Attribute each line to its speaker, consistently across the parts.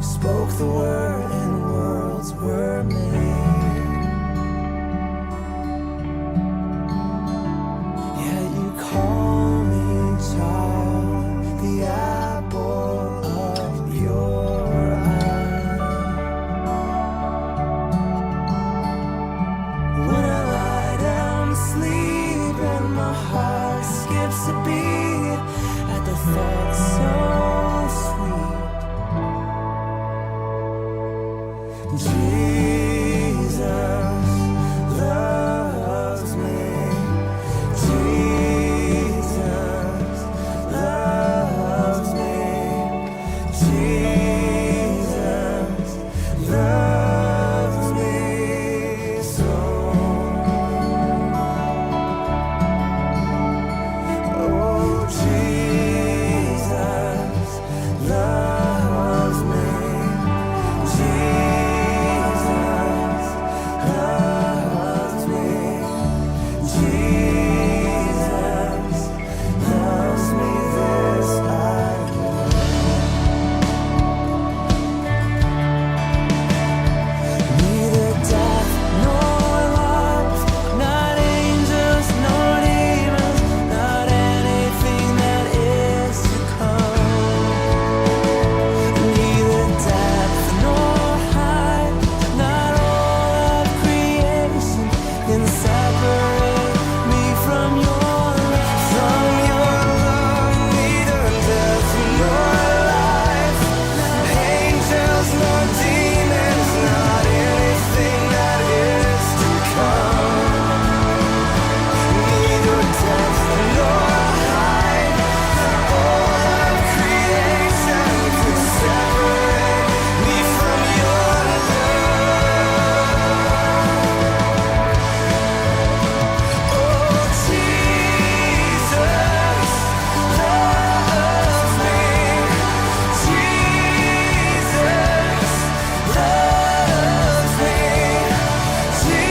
Speaker 1: You spoke the word and worlds were made. Yet you call me child, the apple of your eye. When I lie down to sleep and my heart skips a beat at the thought so sweet, Jesus loves me. Jesus loves me. Jesus loves me so. Oh, Jesus loves me. Jesus loves me. Jesus loves me, this I know. Neither death nor life, not angels nor demons, not anything that is to come. Neither depth nor height, not all of creation can separate me from your love. From your love, neither death nor life, angels nor demons, not anything that is to come. Neither depth nor height, all of creation can separate me from your love. Oh, Jesus loves me. Jesus loves me. Jesus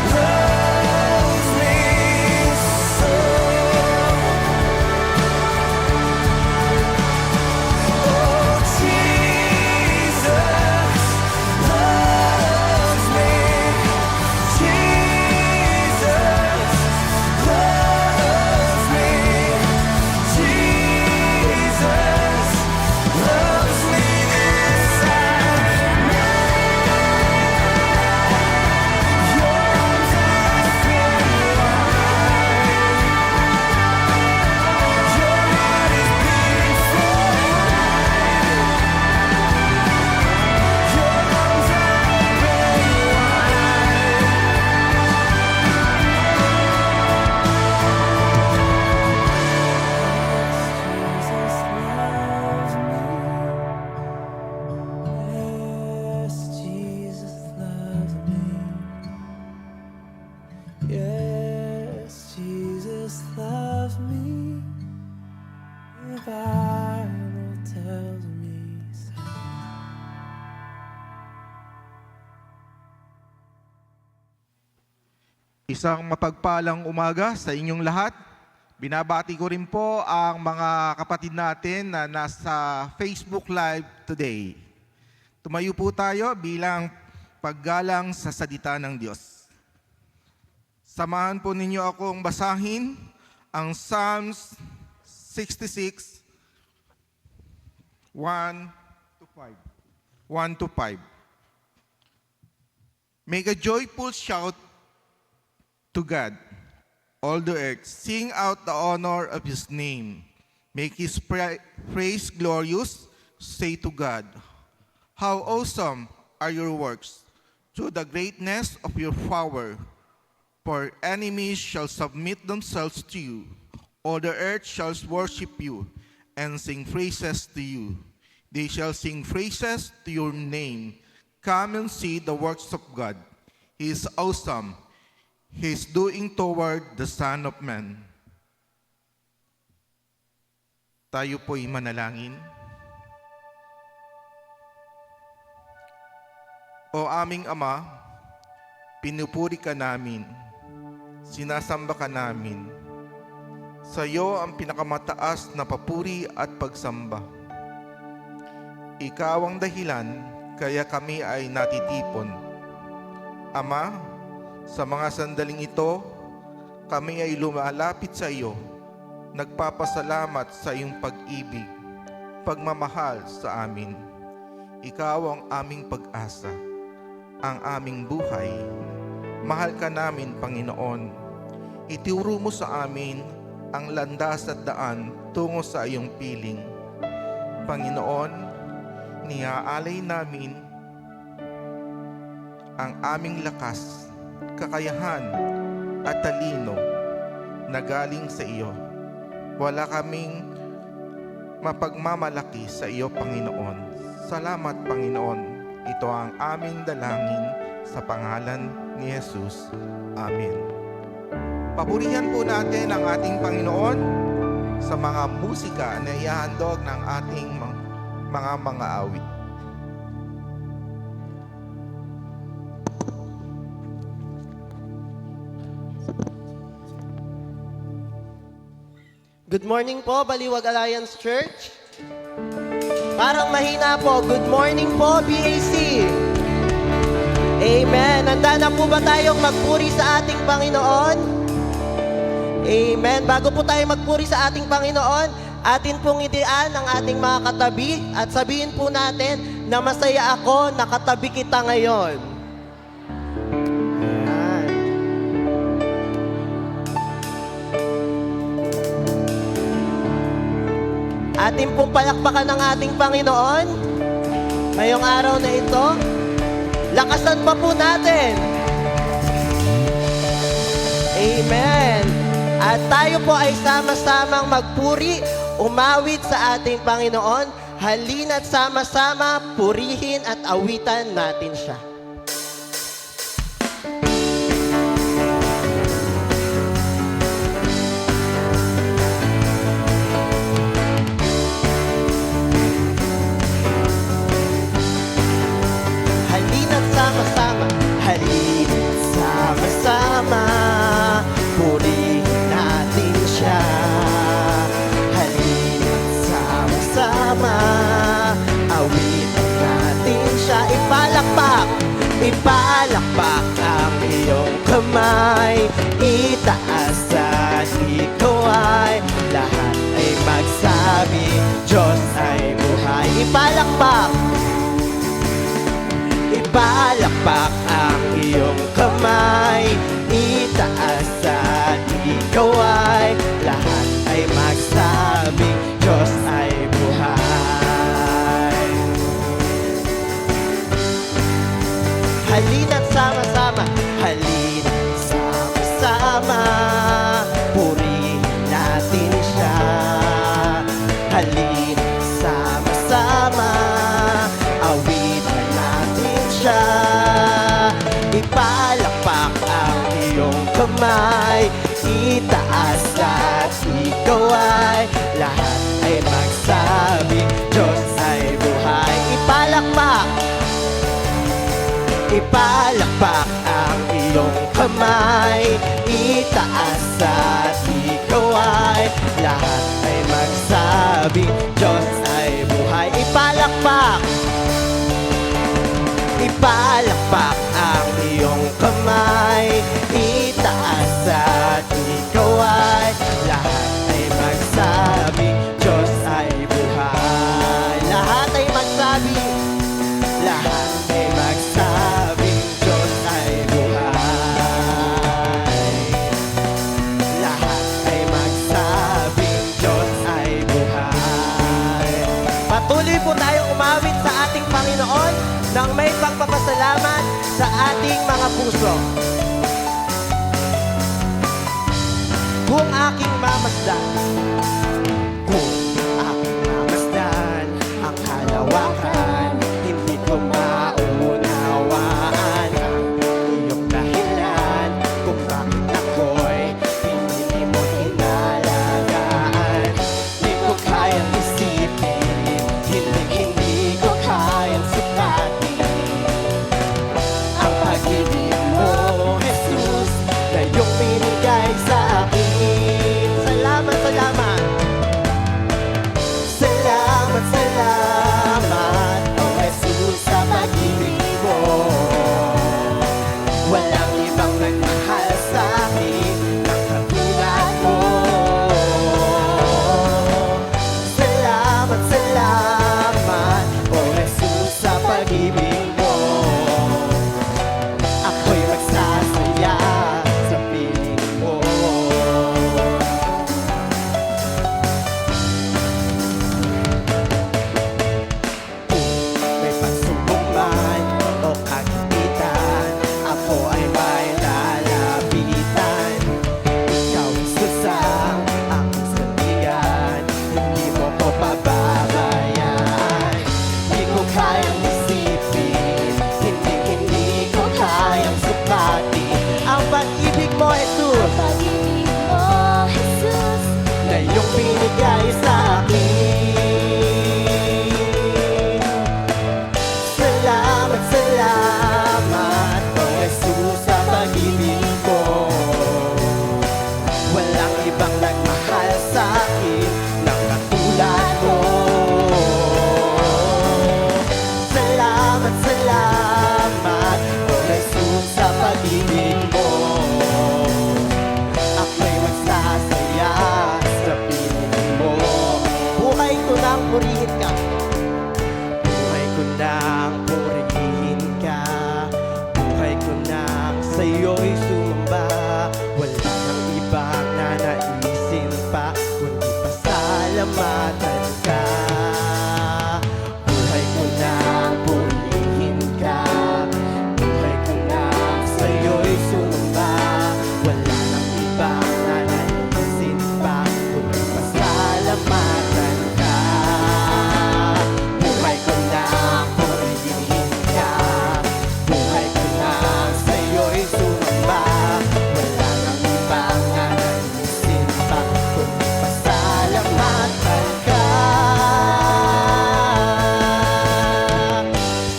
Speaker 1: loves me so. Oh, Jesus loves me. Jesus loves me. Jesus loves me, this I know. Your arms are open wide. Your heart is beating for life. Your arms are open wide. Jesus loves me. Yes, Jesus loves me. The Bible tells me so.
Speaker 2: Isang mapagpalang umaga sa inyong lahat. Binabati ko rin po ang mga kapatid natin na nasa Facebook Live today. Tumayo po tayo bilang paggalang sa salita ng Diyos. Samahan po ninyo akong basahin ang Psalms 66, 1 to 5. 1 to 5. Make a joyful shout to God, all the earth. Sing out the honor of His name. Make His praise glorious. Say to God, how awesome are your works, through the greatness of your power. For enemies shall submit themselves to you. All the earth shall worship you and sing praises to you. They shall sing praises to your name. Come and see the works of God. He is awesome. He is doing toward the Son of Man. Tayo po'y manalangin. O aming Ama, pinupuri ka namin, sinasamba ka namin. Sa iyo ang pinakamataas na papuri at pagsamba. Ikaw ang dahilan kaya kami ay natitipon. Ama, sa mga sandaling ito, kami ay lumalapit sa iyo, nagpapasalamat sa iyong pag-ibig, pagmamahal sa amin. Ikaw ang aming pag-asa, ang aming buhay. Mahal ka namin, Panginoon. Ituro mo sa amin ang landas at daan tungo sa iyong piling. Panginoon, niaalay namin ang aming lakas, kakayahan at talino na galing sa iyo. Wala kaming mapagmamalaki sa iyo, Panginoon. Salamat, Panginoon. Ito ang aming dalangin sa pangalan ni Jesus. Amen. Papurihan po natin ang ating Panginoon sa mga musika na ihahandog ng ating mga awit.
Speaker 3: Good morning po, Baliwag Alliance Church. Parang mahina po. Good morning po, BAC. Amen. Handa na po ba tayong magpuri sa ating Panginoon? Amen. Bago po tayo magpuri sa ating Panginoon, atin pong idean ang ating mga katabi at sabihin po natin na masaya ako, nakatabi kita ngayon. Ayan. Atin pong palakpakan ng ating Panginoon ngayong araw na ito. Lakasan pa po natin. Amen. At tayo po ay sama-samang magpuri, umawit sa ating Panginoon. Halina't sama-sama purihin at awitan natin siya. Halina't sama-sama, halina't sama-sama, purihin natin siya. Halina't sama-sama, awitin natin siya. Ipalakpak, ipalakpak ang iyong kamay, itaas at ikaw ay lahat ay magsabi, Diyos ay buhay. Ipalakpak, ipalakpak ang iyong kamay, itaas at ikaw ay lahat ay magsabi, Diyos ay buhay. Halina't sama-sama, halina't sama-sama, purihin natin siya. Halina't sama-sama, awitan natin siya. Ipalakpak ang iyong kamay, itaas at ikaw ay lahat ay magsabi, Diyos ay buhay. Ipalakpak, ipalakpak ang iyong kamay, itaas at ikaw ay lahat ay magsabi, Diyos ay buhay. Ipalakpak, ipalakpak ang iyong kamay, itaas at ikaw ay lahat ay magsabi, Diyos ay buhay. Lahat ay magsabi, lahat ay magsabi, Diyos ay buhay. Lahat ay magsabi, Diyos ay buhay. Patuloy po tayong umawit sa ating Panginoon nang may pagpapasalamat sa ating mga puso. Kung aking mamasdan, kung aking mamasdan ang kalawakan, hindi ko maunawaan ang iyong dahilan kung bakit ako'y pinili mo inalagaan. Di ko kayang isipin, hindi ko kayang sukatin ang pag-ibig mo, Jesus, na iyong binigay sa akin. Salamat, salamat. ibang nagmahal sa akin ng katulad mo. Salamat, salamat, O Jesus, sa pag-ibig mo. Ako'y magsasaya sa piling mo. Buhay ko nang purihin ka. Buhay ko nang purihin ka. Buhay ko nang sa'yo'y sumamba. Wala nang ibang nanaisin pa, kundi pasalamatan ka. Buhay ko nang purihin ka. Buhay ko nang sa'yo'y sumamba. Wala nang ibang nanaisin pa, kundi pasalamatan ka. Buhay ko nang purihin ka. Buhay ko nang sa'yo'y sumamba. Wala nang ibang nanaisin pa, kundi pasalamatan ka.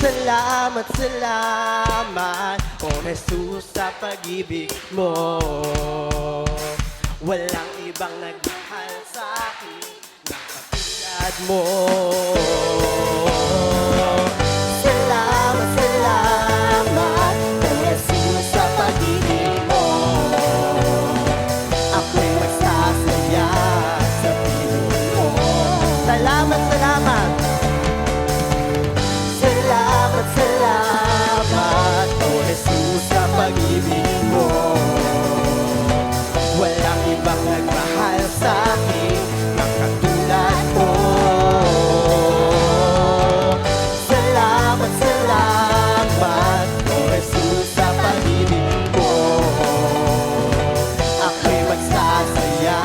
Speaker 3: Salamat, salamat, O Jesus, sa pag-ibig mo. Walang ibang nagmahal sa akin ng katulad mo. Salamat, salamat, O Jesus, sa pag-ibig mo. Ako'y magsasaya sa piling mo. Salamat, salamat. Salamat, salamat, O Jesus, sa pag-ibig mo. Walang ibang nagmahal sa akin ng katulad mo. Salamat, salamat, O Jesus, sa pag-ibig mo. Ako'y magsasaya.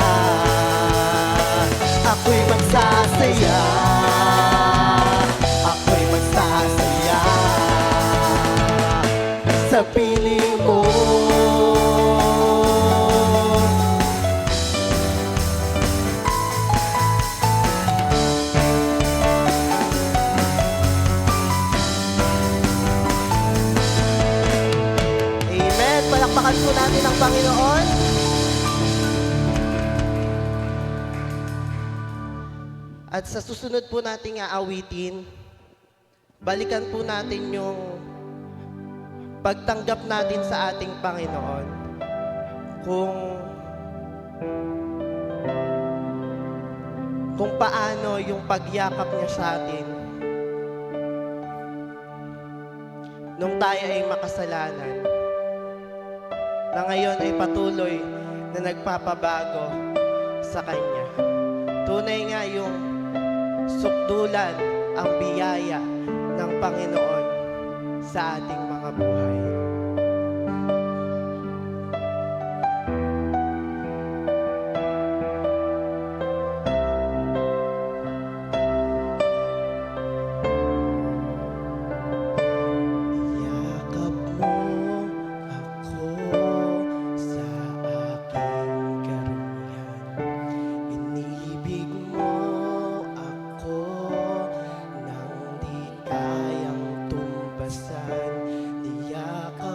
Speaker 3: Ako'y magsasaya. Ako'y magsasaya sa piling mo. Amen. Palakpakan po natin ang Panginoon. At sa susunod po nating aawitin, balikan po natin yung pagtanggap natin sa ating Panginoon. Kung paano yung pagyakap niya sa atin nung tayo ay makasalanan, na ngayon ay patuloy na nagpapabago sa Kanya. Tunay nga yung sukdulan ang biyaya ng Panginoon sa ating mga buhay. Yakap mo ako sa aking karamihan. Inibig mo ako nang di kayang tumbasan. Niyakap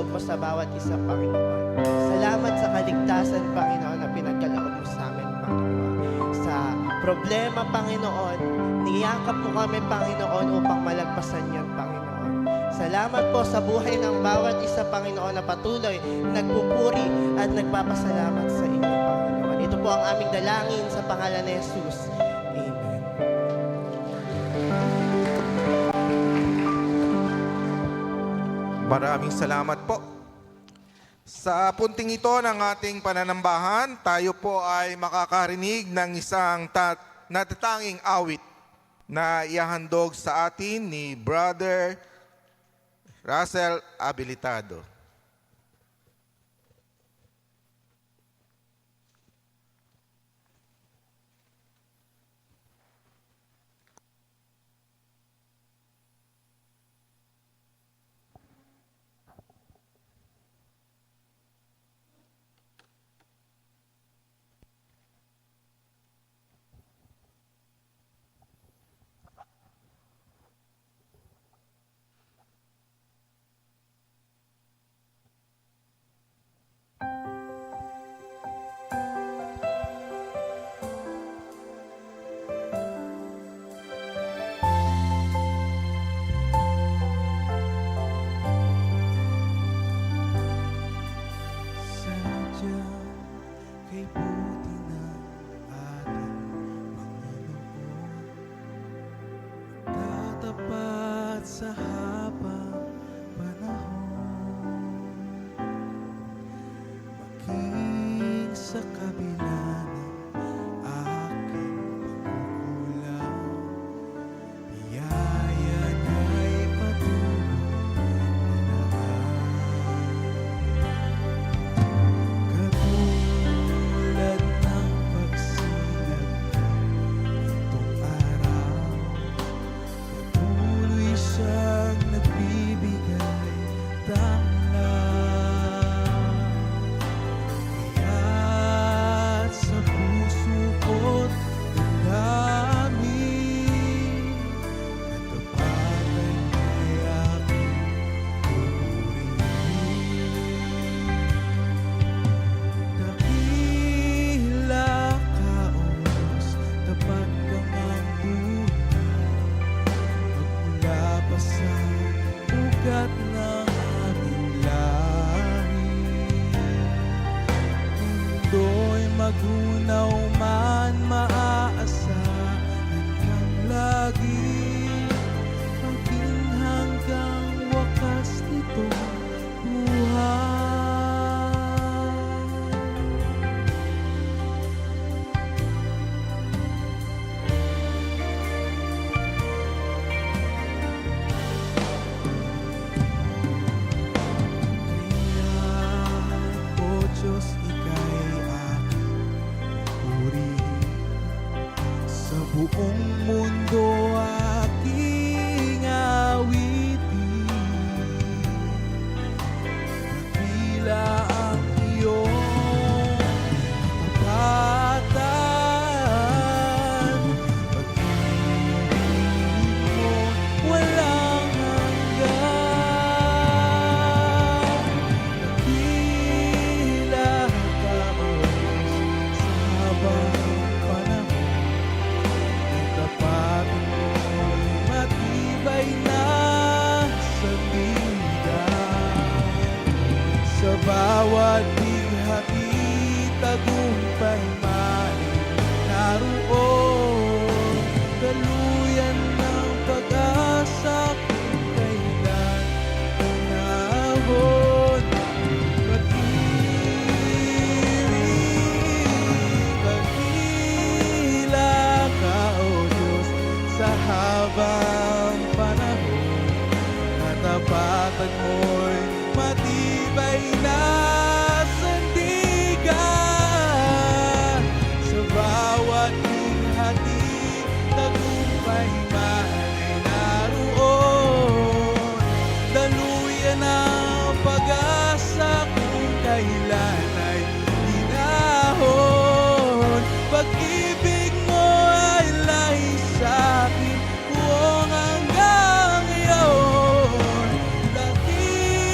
Speaker 3: mo sa bawat isa, Panginoon. Salamat sa kaligtasan, Panginoon, na pinagkaloob mo sa amin, Panginoon. Sa problema, Panginoon, niyakap mo kami, Panginoon, upang malagpasan yan, Panginoon. Salamat po sa buhay ng bawat isa, Panginoon, na patuloy nagpupuri at nagpapasalamat sa inyo, Panginoon. Ito po ang aming dalangin sa pangalan ni Jesus. Amen.
Speaker 2: Maraming salamat po. Sa punting ito ng ating pananambahan, tayo po ay makakarinig ng isang natatanging awit na ihahandog sa atin ni Brother Russell Abilitado.
Speaker 1: Sadyang kay buti ng ating Panginoon, tatapat sa habang panahon, maging sa kabila ng aking pagkukulang, biyaya niya'y patuloy na katulad ng pagsilag nitong araw, patuloy siyang nagbibigay damlang. Kaya't sa puso ko't damdamin, katapanan niya'y aking pupurihin. Dakila ka, O Diyos, tapat kang ang buhay, magmula pa sa ugat ng aming lahi. Mundo'y magunaw man, maaasahan kang lagi, maging hanggang wakas nitong buhay. Kaya, O Diyos, ika'y aking purihin. Sa buong mundo aking awitin, dakila ang iyong katapatan, pag-ibig mo walang hanggan. Dakila ka, O Diyos, sa habang panahon, ang tapatan mo'y matibay na sandigan. Sa bawat bighati, tagumpay man naroon, daluyan ng pag-asa kung kailan panahon. Dakila ka, O Diyos, sa habang panahon, katapatan mo'y matibay na sandigan. Sa bawat binhati, tagumpay man ay naroon, daluyan ang pag-asa kung kailan ay hinahon. Pag-ibig mo ay lahis sa'kin, buong hanggang ngayon. Dakila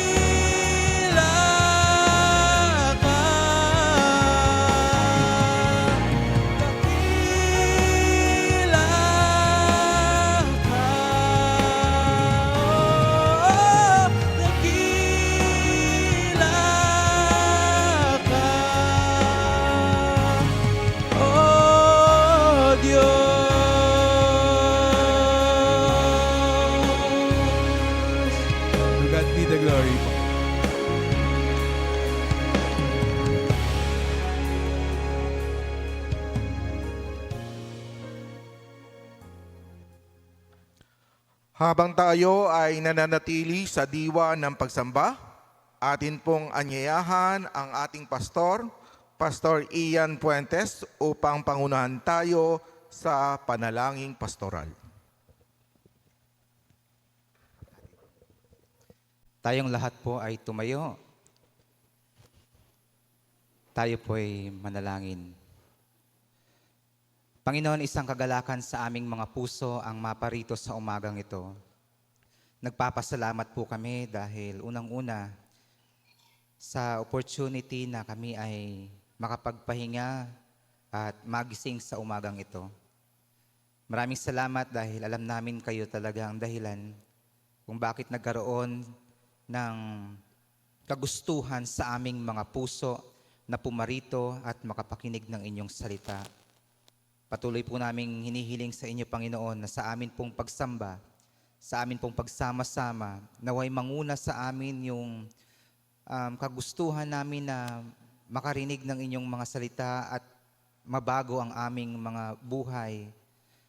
Speaker 2: Habang tayo ay nananatili sa diwa ng pagsamba, atin pong anyayahan ang ating pastor, Pastor Ian Puentes, upang pangunahan tayo sa panalangin pastoral.
Speaker 4: Tayong lahat po ay tumayo. Tayo po ay manalangin. Panginoon, isang kagalakan sa aming mga puso ang maparito sa umagang ito. Nagpapasalamat po kami dahil unang-una sa opportunity na kami ay makapagpahinga at magising sa umagang ito. Maraming salamat dahil alam namin kayo talaga ang dahilan kung bakit nagkaroon ng kagustuhan sa aming mga puso na pumarito at makapakinig ng inyong salita. Patuloy po naming hinihiling sa inyo, Panginoon, na sa amin pong pagsamba, sa amin pong pagsama-sama, naway manguna sa amin yung kagustuhan namin na makarinig ng inyong mga salita at mabago ang aming mga buhay.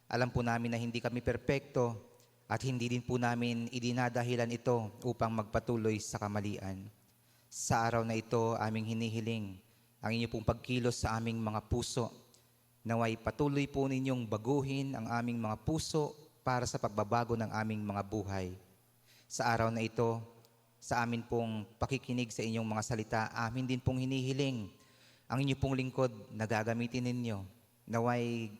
Speaker 4: Alam po namin na hindi kami perpekto at hindi din po namin idinadahilan ito upang magpatuloy sa kamalian. Sa araw na ito, aming hinihiling ang inyo pong pagkilos sa aming mga puso. Naway patuloy po ninyong baguhin ang aming mga puso para sa pagbabago ng aming mga buhay. Sa araw na ito, sa amin pong pakikinig sa inyong mga salita, amin din pong hinihiling ang inyo pong lingkod na gagamitin ninyo. Naway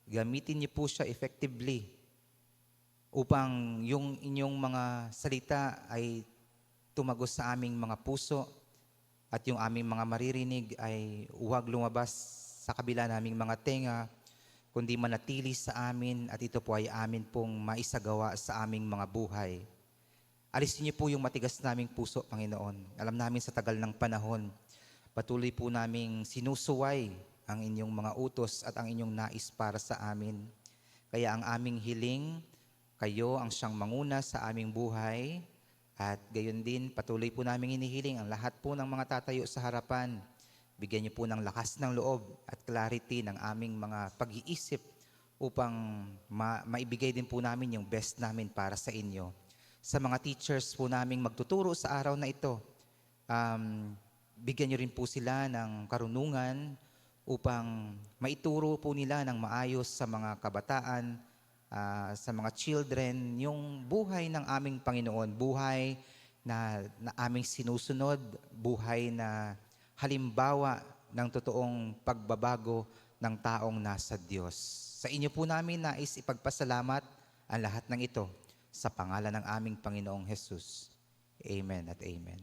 Speaker 4: gamitin niyo po siya effectively upang yung inyong mga salita ay tumagos sa aming mga puso at yung aming mga maririnig ay huwag lumabas sa kabila naming mga tenga, kundi manatili sa amin at ito po ay amin pong maisagawa sa aming mga buhay. Alisin niyo po yung matigas naming puso, Panginoon. Alam namin sa tagal ng panahon, patuloy po naming sinusuway ang inyong mga utos at ang inyong nais para sa amin. Kaya ang aming hiling, kayo ang siyang manguna sa aming buhay at gayon din patuloy po naming hinihiling ang lahat po ng mga tatayo sa harapan. Bigyan niyo po ng lakas ng loob at clarity ng aming mga pag-iisip upang maibigay din po namin yung best namin para sa inyo. Sa mga teachers po naming magtuturo sa araw na ito, bigyan niyo rin po sila ng karunungan upang maituro po nila ng maayos sa mga kabataan, sa mga children, yung buhay ng aming Panginoon, buhay na aming sinusunod, buhay na halimbawa ng totoong pagbabago ng taong nasa Diyos. Sa inyo po namin nais ipagpasalamat ang lahat ng ito sa pangalan ng aming Panginoong Jesus. Amen at amen.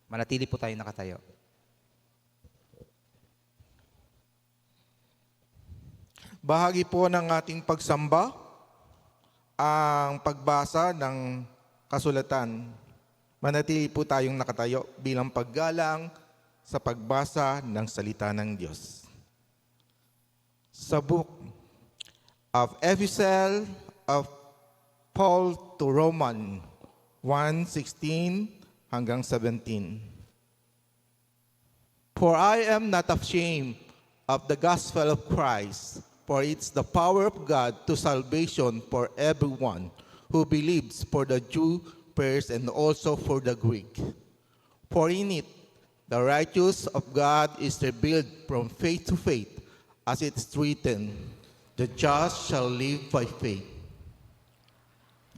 Speaker 4: Manatili po tayo nakatayo.
Speaker 2: Bahagi po ng ating pagsamba ang pagbasa ng kasulatan. Manatili po tayong nakatayo bilang paggalang sa pagbasa ng salita ng Diyos. Sa book of Epistle of Paul to Roman 1:16 hanggang 17. For I am not ashamed of the gospel of Christ, for it's the power of God to salvation for everyone who believes, for the Jew first and also for the Greek. For in it, the righteousness of God is revealed from faith to faith, as it's written, the just shall live by faith.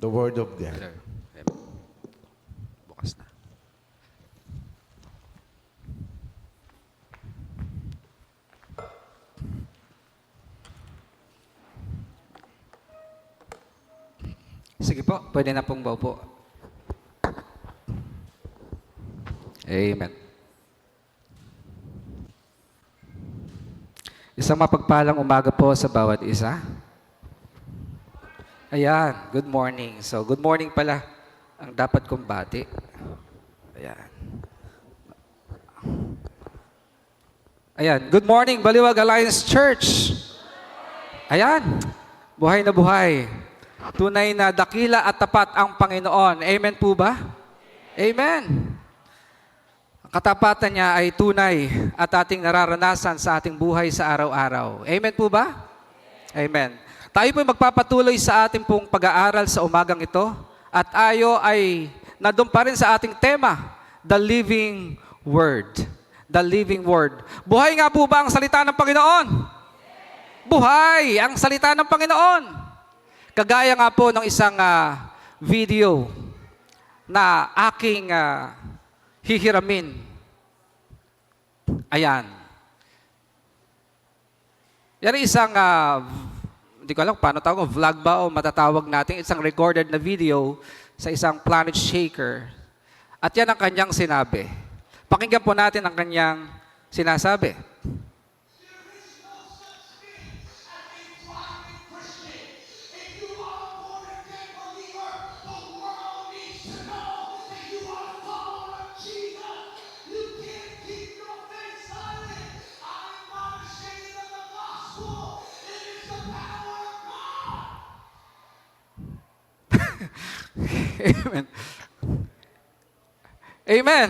Speaker 2: The word of God.
Speaker 5: Bukas na. Sige po, pwede na pong maupo. Amen. Isang mapagpalang umaga po sa bawat isa. Ayan, good morning. So, good morning pala ang dapat kong bati. Ayan. Ayan, good morning, Baliwag Alliance Church. Ayan, buhay na buhay. Tunay na dakila at tapat ang Panginoon. Amen po ba? Amen. Ang katapatan niya ay tunay at ating nararanasan sa ating buhay sa araw-araw. Amen po ba? Amen. Tayo po magpapatuloy sa ating pong pag-aaral sa umagang ito at tayo ay nandun pa rin sa ating tema, The Living Word. The Living Word. Buhay nga po ba ang salita ng Panginoon? Buhay ang salita ng Panginoon. Kagaya nga po ng isang video na aking hihiramin. Ayan. Yan ay isang, hindi ko alam paano tawag, vlog ba o matatawag natin, isang recorded na video sa isang planet shaker. At yan ang kanyang sinabi. Pakinggan po natin ang kanyang sinasabi. Amen. Amen.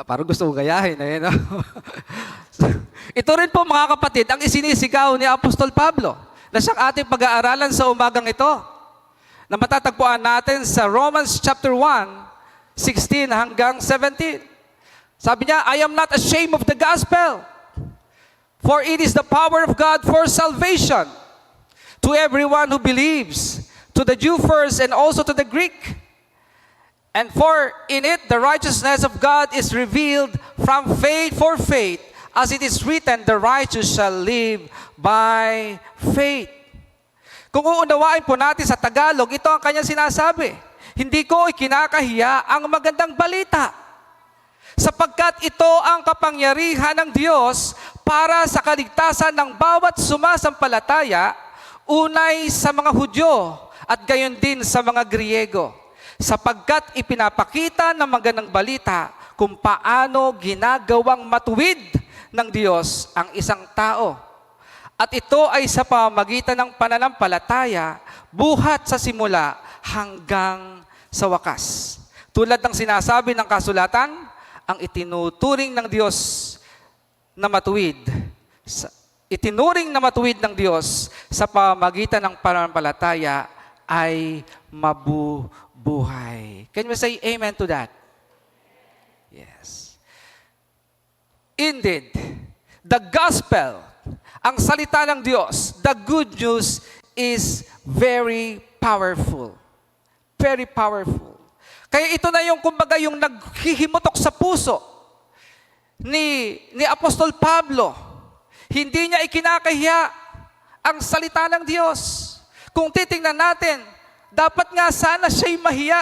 Speaker 5: Parang gusto ko gayahin. Eh, no? Ito rin po mga kapatid, ang isinisigaw ni Apostol Pablo na siyang ating pag-aaralan sa umagang ito na matatagpuan natin sa Romans chapter 1, 16 hanggang 17. Sabi niya, I am not ashamed of the gospel, for it is the power of God for salvation to everyone who believes, to the Jew first and also to the Greek. And for in it the righteousness of God is revealed from faith for faith, as it is written, the righteous shall live by faith. Kung uunawain po natin sa Tagalog, ito ang kanyang sinasabi. Hindi ko ikinakahiya ang magandang balita, sapagkat ito ang kapangyarihan ng Diyos para sa kaligtasan ng bawat sumasampalataya, unay sa mga Hudyo at gayon din sa mga Griego, sapagkat ipinapakita ng magandang balita kung paano ginagawang matuwid ng Diyos ang isang tao. At ito ay sa pamamagitan ng pananampalataya, buhat sa simula hanggang sa wakas. Tulad ng sinasabi ng kasulatan, ang itinuturing ng Diyos na matuwid, itinuring na matuwid ng Diyos sa pamamagitan ng pananampalataya ay mabubuhay. Can we say amen to that? Yes. Indeed, the gospel, ang salita ng Diyos, the good news is very powerful. Very powerful. Kaya ito na yung kumbaga yung naghihimutok sa puso ni Apostol Pablo. Hindi niya ikinakahiya ang salita ng Diyos. Kung titingnan natin, dapat nga sana siya'y mahiya.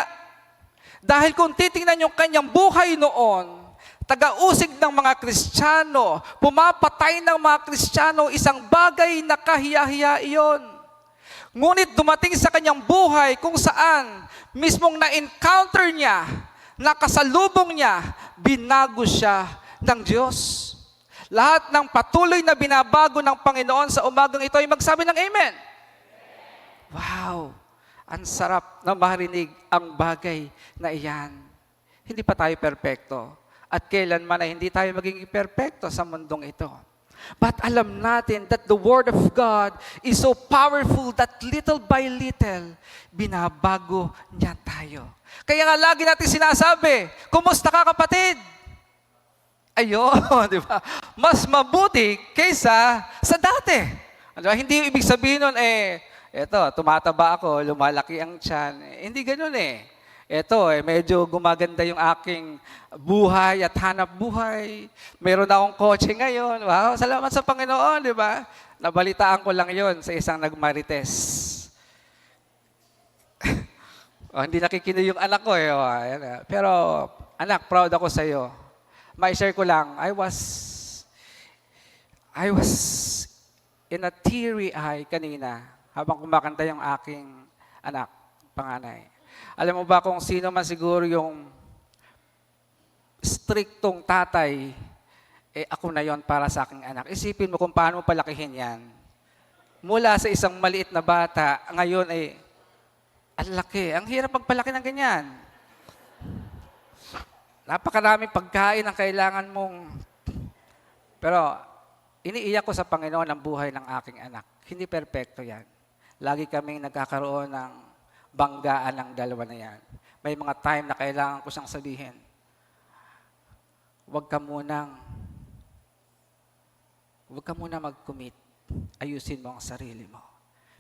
Speaker 5: Dahil kung titingnan yung kanyang buhay noon, taga-usig ng mga Kristiyano, pumapatay ng mga Kristiyano, isang bagay na kahiya-hiya iyon. Ngunit dumating sa kanyang buhay kung saan mismong na-encounter niya, nakasalubong niya, binago siya ng Diyos. Lahat ng patuloy na binabago ng Panginoon sa umagang ito ay magsabi ng Amen. Wow! Ang sarap na marinig ang bagay na iyan. Hindi pa tayo perpekto. At kailanman ay hindi tayo magiging perpekto sa mundong ito. But alam natin that the Word of God is so powerful that little by little, binabago niya tayo. Kaya nga lagi natin sinasabi, kumusta ka kapatid? Ayun, di ba? Mas mabuti kaysa sa dati. Di ba? Hindi ibig sabihin nun, eto, tumataba ako, lumalaki ang tiyan. Hindi ganun eh. Eto, medyo gumaganda yung aking buhay at hanap buhay. Meron akong kotse ngayon. Wow, salamat sa Panginoon, di ba? Nabalitaan ko lang yon sa isang nagmarites. Hindi nakikinig yung anak ko eh. Ayan. Pero, anak, proud ako sa iyo. Mai-share ko lang, I was in a teary eye kanina habang kumakanta yung aking anak, panganay. Alam mo ba kung sino man siguro yung striktong tatay, ako na yon para sa aking anak. Isipin mo kung paano mo palakihin yan. Mula sa isang maliit na bata, ngayon ang laki. Ang hirap magpalaki ng ganyan. Napakaraming pagkain ang kailangan mong... Pero iniiyak ko sa Panginoon ang buhay ng aking anak. Hindi perpekto yan. Lagi kaming nagkakaroon ng banggaan ng dalawa na yan. May mga time na kailangan ko siyang sabihin, huwag ka munang mag-commit. Ayusin mo ang sarili mo.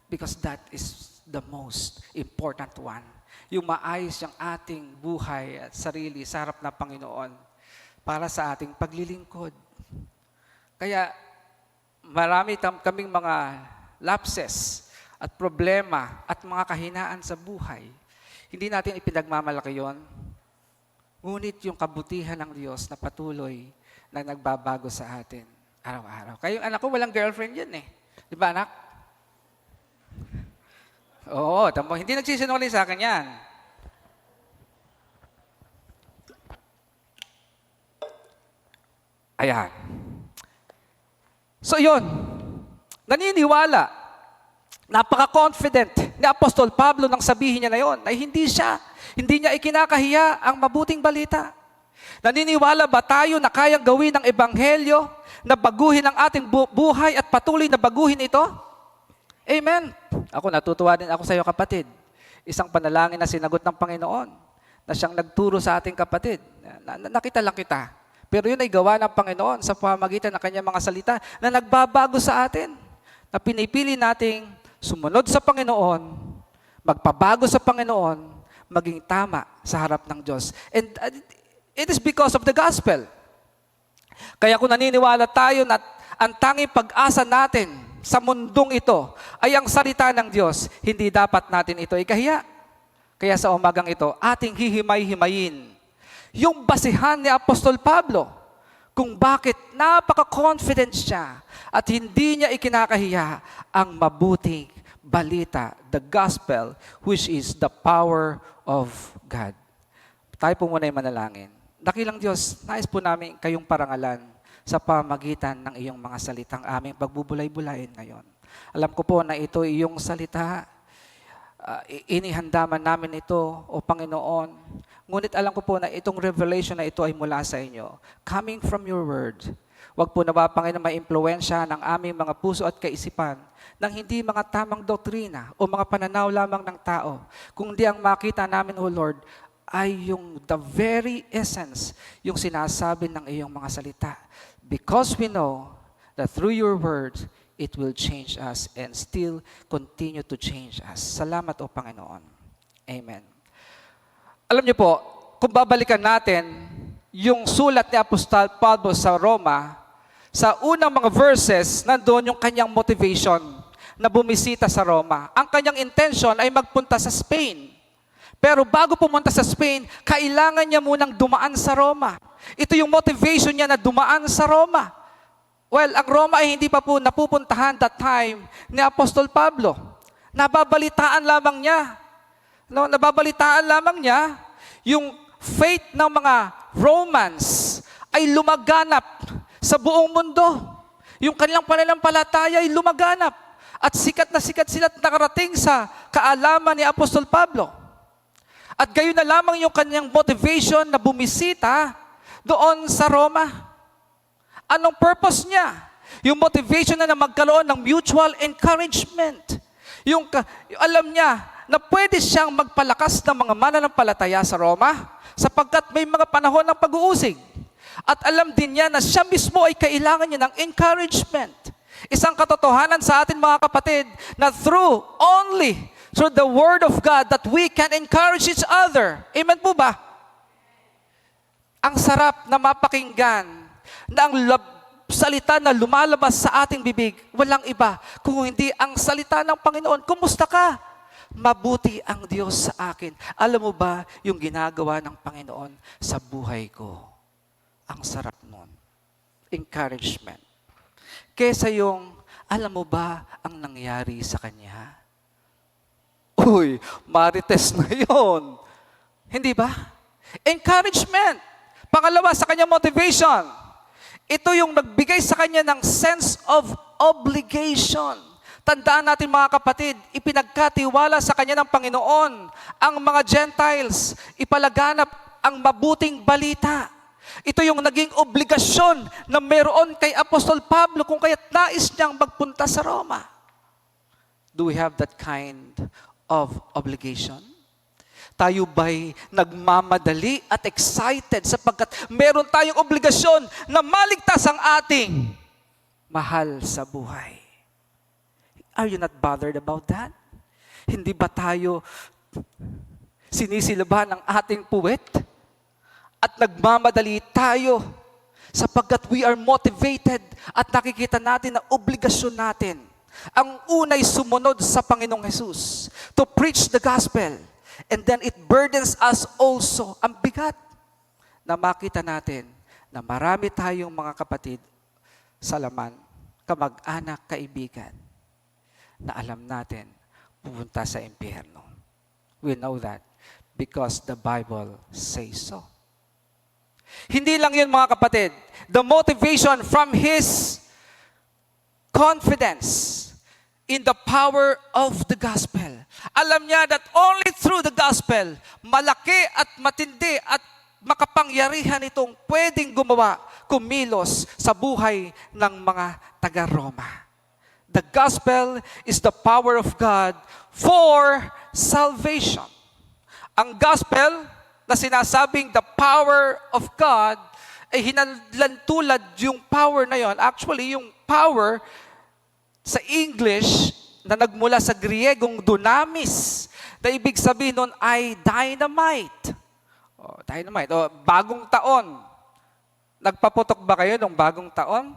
Speaker 5: Because that is the most important one. Yung maayos yung ating buhay at sarili sa harap ng Panginoon para sa ating paglilingkod. Kaya marami kaming mga lapses at problema at mga kahinaan sa buhay. Hindi natin ipinagmamalaki yon. Ngunit yung kabutihan ng Diyos na patuloy na nagbabago sa atin araw-araw. Kaya yung anak ko walang girlfriend yan eh. Di ba anak? Oo, hindi nagsisinungaling sa akin yan. Ayan. So yun, naniniwala, napaka-confident ni Apostol Pablo nang sabihin niya na yun, ay hindi niya ikinakahiya ang mabuting balita. Naniniwala ba tayo na kayang gawin ng Ebanghelyo na baguhin ang ating buhay at patuloy na baguhin ito? Amen. Ako, natutuwa din ako sa iyo kapatid. Isang panalangin na sinagot ng Panginoon na siyang nagturo sa ating kapatid. Nakita lang kita. Pero yun ay gawa ng Panginoon sa pamamagitan ng kanyang mga salita na nagbabago sa atin. Na pinipili nating sumunod sa Panginoon, magpabago sa Panginoon, maging tama sa harap ng Diyos. And it is because of the gospel. Kaya kung naniniwala tayo na ang tanging pag-asa natin sa mundong ito ay ang salita ng Diyos, hindi dapat natin ito ikahiya. Kaya sa umagang ito, ating hihimay-himayin yung basihan ni Apostol Pablo kung bakit napaka-confident siya at hindi niya ikinakahiya ang mabuting balita, the gospel, which is the power of God. Tayo po muna yung manalangin. Dakilang Diyos, nais po namin kayong parangalan sa pamagitan ng iyong mga salitang aming pagbubulay-bulayin ngayon. Alam ko po na ito iyong salita, inihandaman namin ito, O Panginoon. Ngunit alam ko po na itong revelation na ito ay mula sa inyo, coming from your word. Huwag po nawa, Panginoon, ma-impluwensya ng aming mga puso at kaisipan ng hindi mga tamang doktrina o mga pananaw lamang ng tao, kundi ang makita namin, O Lord, ay yung the very essence, yung sinasabi ng iyong mga salita. Because we know that through your word, it will change us and still continue to change us. Salamat, O Panginoon. Amen. Alam niyo po, kung babalikan natin yung sulat ni Apostol Pablo sa Roma, sa unang mga verses, nandoon yung kanyang motivation na bumisita sa Roma. Ang kanyang intention ay magpunta sa Spain. Pero bago pumunta sa Spain, kailangan niya munang dumaan sa Roma. Ito yung motivation niya na dumaan sa Roma. Well, ang Roma ay hindi pa po napupuntahan that time ni Apostol Pablo. Nababalitaan lamang niya. No, nababalitaan lamang niya yung faith ng mga Romans ay lumaganap sa buong mundo. Yung kanilang pananampalataya ay lumaganap. At sikat na sikat sila at nakarating sa kaalaman ni Apostol Pablo. At gayon na lamang yung kanyang motivation na bumisita doon sa Roma. Anong purpose niya? Yung motivation na magkaroon ng mutual encouragement. Yung alam niya na pwede siyang magpalakas ng mga mananampalataya sa Roma sapagkat may mga panahon ng pag-uusig. At alam din niya na siya mismo ay kailangan niya ng encouragement. Isang katotohanan sa atin mga kapatid na only through the Word of God that we can encourage each other. Amen po ba? Ang sarap na mapakinggan na ang salita na lumalabas sa ating bibig, walang iba kung hindi ang salita ng Panginoon. Kumusta ka? Mabuti ang Diyos sa akin. Alam mo ba yung ginagawa ng Panginoon sa buhay ko? Ang sarap nun. Encouragement. Kesa yung, alam mo ba ang nangyari sa Kanya? Uy, marites na yon. Hindi ba? Encouragement. Pangalawa, sa kanyang motivation. Ito yung nagbigay sa kanya ng sense of obligation. Tandaan natin mga kapatid, ipinagkatiwala sa kanya ng Panginoon ang mga Gentiles, ipalaganap ang mabuting balita. Ito yung naging obligasyon na meron kay Apostol Pablo kung kaya't nais niyang magpunta sa Roma. Do we have that kind of obligation? Tayo ba'y nagmamadali at excited sapagkat meron tayong obligasyon na maligtas ang ating mahal sa buhay? Are you not bothered about that? Hindi ba tayo sinisilaban ng ating puwet? At nagmamadali tayo sapagkat we are motivated at nakikita natin na obligasyon natin. Ang unay sumunod sa Panginoong Jesus to preach the gospel. And then it burdens us also. Ang bigat na makita natin na marami tayong mga kapatid sa laman, kamag-anak, kaibigan, na alam natin pupunta sa impyerno. We know that because the Bible says so. Hindi lang yun mga kapatid. The motivation from his confidence in the power of the gospel. Alam niya that only through the gospel, malaki at matindi at makapangyarihan itong pwedeng gumawa, kumilos sa buhay ng mga taga-Roma. The gospel is the power of God for salvation. Ang gospel na sinasabing the power of God, ay hinalantulad yung power na yon. Actually, yung power sa English na nagmula sa Griegong dunamis, na ibig sabihin nun ay dynamite. Dynamite. Bagong taon. Nagpaputok ba kayo nung bagong taon?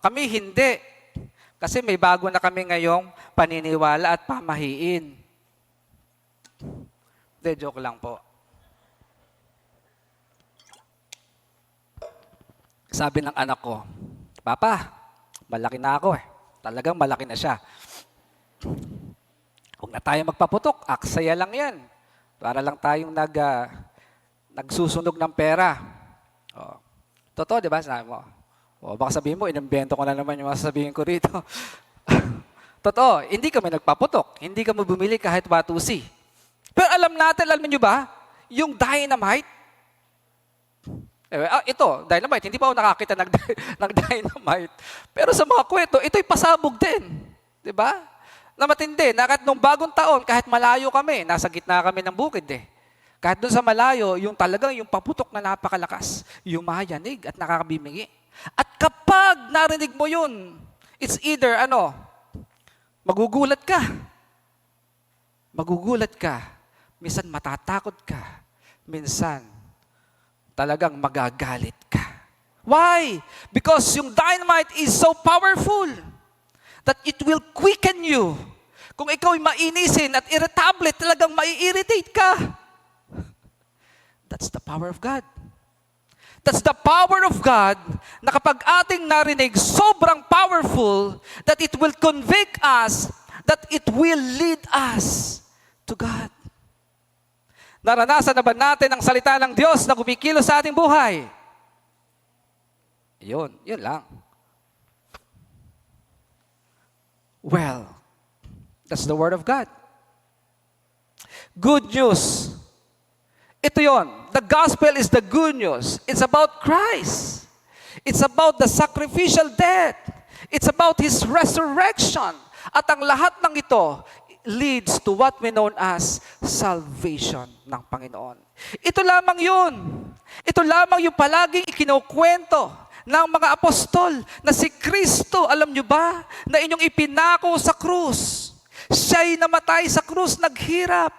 Speaker 5: Kami hindi. Kasi may bago na kami ngayong paniniwala at pamahiin. Hindi, joke lang po. Sabi ng anak ko, Papa, malaki na ako eh. Talagang malaki na siya. Huwag na tayo magpaputok. Aksaya lang yan. Para lang tayong nagsusunog ng pera. Totoo, di ba? Sabi mo. Baka sabihin mo, inimbento ko na naman yung masasabihin ko rito. Totoo, hindi kami nagpaputok. Hindi kami bumili kahit watusi. Pero alam niyo ba, yung dynamite, ito, dynamite, hindi pa ako nakakita ng dynamite. Pero sa mga kwento, ito'y pasabog din. Di ba? Na matindi, na kahit nung bagong taon, kahit malayo kami, nasa gitna kami ng bukid eh. Kahit doon sa malayo, yung talagang yung paputok na napakalakas, yung mayanig at nakakabimingi. At kapag narinig mo yun, it's either magugulat ka. Magugulat ka. Minsan matatakot ka. Minsan, talagang magagalit ka. Why? Because yung dynamite is so powerful that it will quicken you. Kung ikaw ay mainisin at irritable, talagang mai-irritate ka. That's the power of God. That's the power of God na kapag ating narinig, sobrang powerful that it will convict us, that it will lead us to God. Naranasan na ba natin ang salita ng Diyos na kumikilos sa ating buhay? Yun lang. Well, that's the Word of God. Good news. Ito yon. The gospel is the good news. It's about Christ. It's about the sacrificial death. It's about His resurrection. At ang lahat ng ito leads to what we know as salvation ng Panginoon. Ito lamang yun. Ito lamang yung palaging ikinukwento ng mga apostol na si Kristo, alam nyo ba, na inyong ipinako sa krus. Siya'y namatay sa krus, naghirap.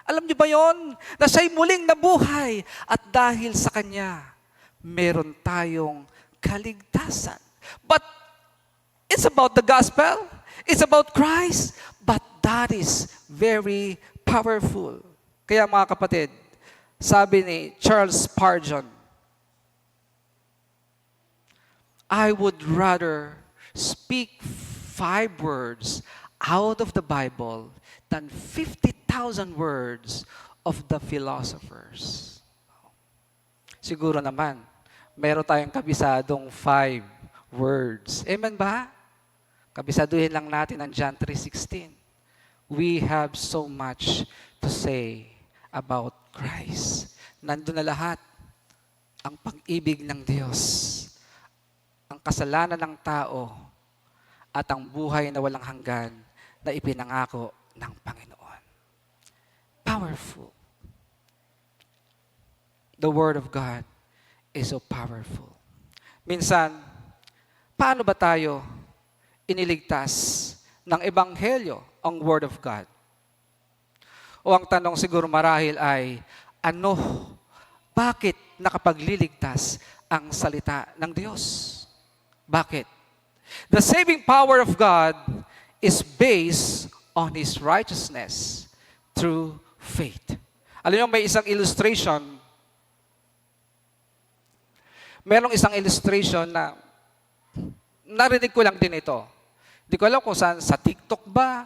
Speaker 5: Alam nyo ba yon? Na siya'y muling nabuhay at dahil sa Kanya, meron tayong kaligtasan. But it's about the gospel. It's about Christ. But that is very powerful. Kaya mga kapatid, sabi ni Charles Spurgeon, I would rather speak 5 words out of the Bible than 50,000 words of the philosophers. Siguro naman, meron tayong kabisadong 5 words. Amen ba? Kabisaduhin lang natin ang John 3:16. We have so much to say about Christ. Nandun na lahat. Ang pag-ibig ng Diyos, ang kasalanan ng tao, at ang buhay na walang hanggan na ipinangako ng Panginoon. Powerful. The Word of God is so powerful. Minsan, paano ba tayo iniligtas ng Ebanghelyo, ang Word of God? O ang tanong siguro marahil ay, bakit nakapagliligtas ang salita ng Diyos? Bakit? The saving power of God is based on His righteousness through faith. Alam niyo, may isang illustration. Merong isang illustration na narinig ko lang din ito. Hindi ko alam kung saan, sa TikTok ba,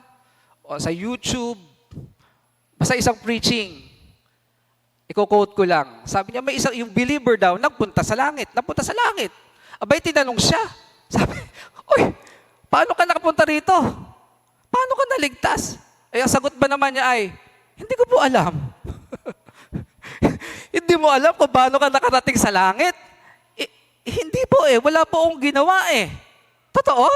Speaker 5: o sa YouTube, basta isang preaching. Iko-quote ko lang. Sabi niya, may isang, yung believer daw, napunta sa langit. Abay, tinanong siya. Sabi, uy, paano ka nakapunta rito? Paano ka naligtas? Ay, ang sagot ba naman niya ay, hindi ko po alam. Hindi mo alam kung paano ka nakarating sa langit? Hindi po wala po akong ginawa Totoo?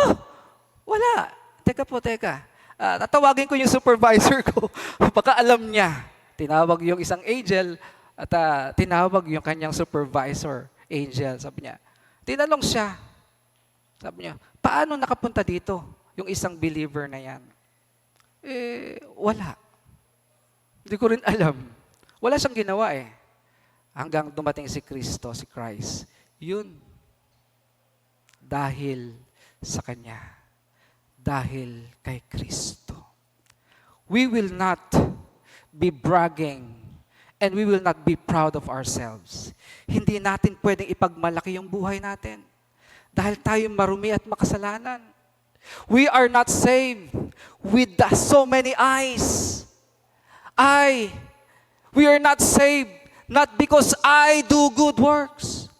Speaker 5: Wala. Teka. Tatawagin ko yung supervisor ko. Baka alam niya. Tinawag yung isang angel at tinawag yung kanyang supervisor, angel. Sabi niya, tinanong siya. Sabi niya, paano nakapunta dito yung isang believer na yan? Wala. Hindi ko rin alam. Wala siyang ginawa Hanggang dumating si Kristo, si Christ. Yun. Dahil sa Kanya. Dahil kay Kristo. We will not be bragging and we will not be proud of ourselves. Hindi natin pwedeng ipagmalaki yung buhay natin. Dahil tayo marumi at makasalanan. We are not saved with so many eyes. We are not saved not because I do good works.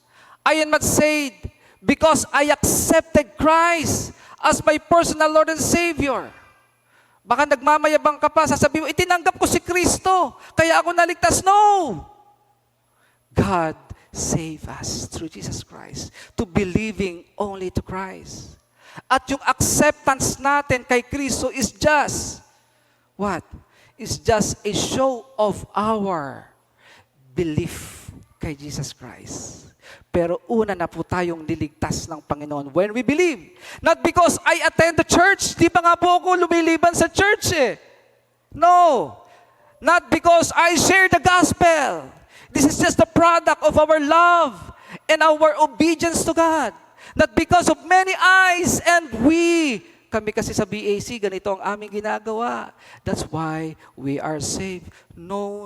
Speaker 5: I am not saved because I accepted Christ as my personal Lord and Savior. Baka nagmamayabang ka pa, sasabihin mo, itinanggap ko si Kristo, kaya ako naligtas. No! God saved us through Jesus Christ to believing only to Christ. At yung acceptance natin kay Kristo is just, what? Is just a show of our belief kay Jesus Christ. Pero una na po tayong niligtas ng Panginoon when we believe. Not because I attend the church. Di pa nga po ako lumiliban sa church No. Not because I share the gospel. This is just the product of our love and our obedience to God. Not because of many eyes and kami kasi sa BAC, ganito ang aming ginagawa. That's why we are saved. No.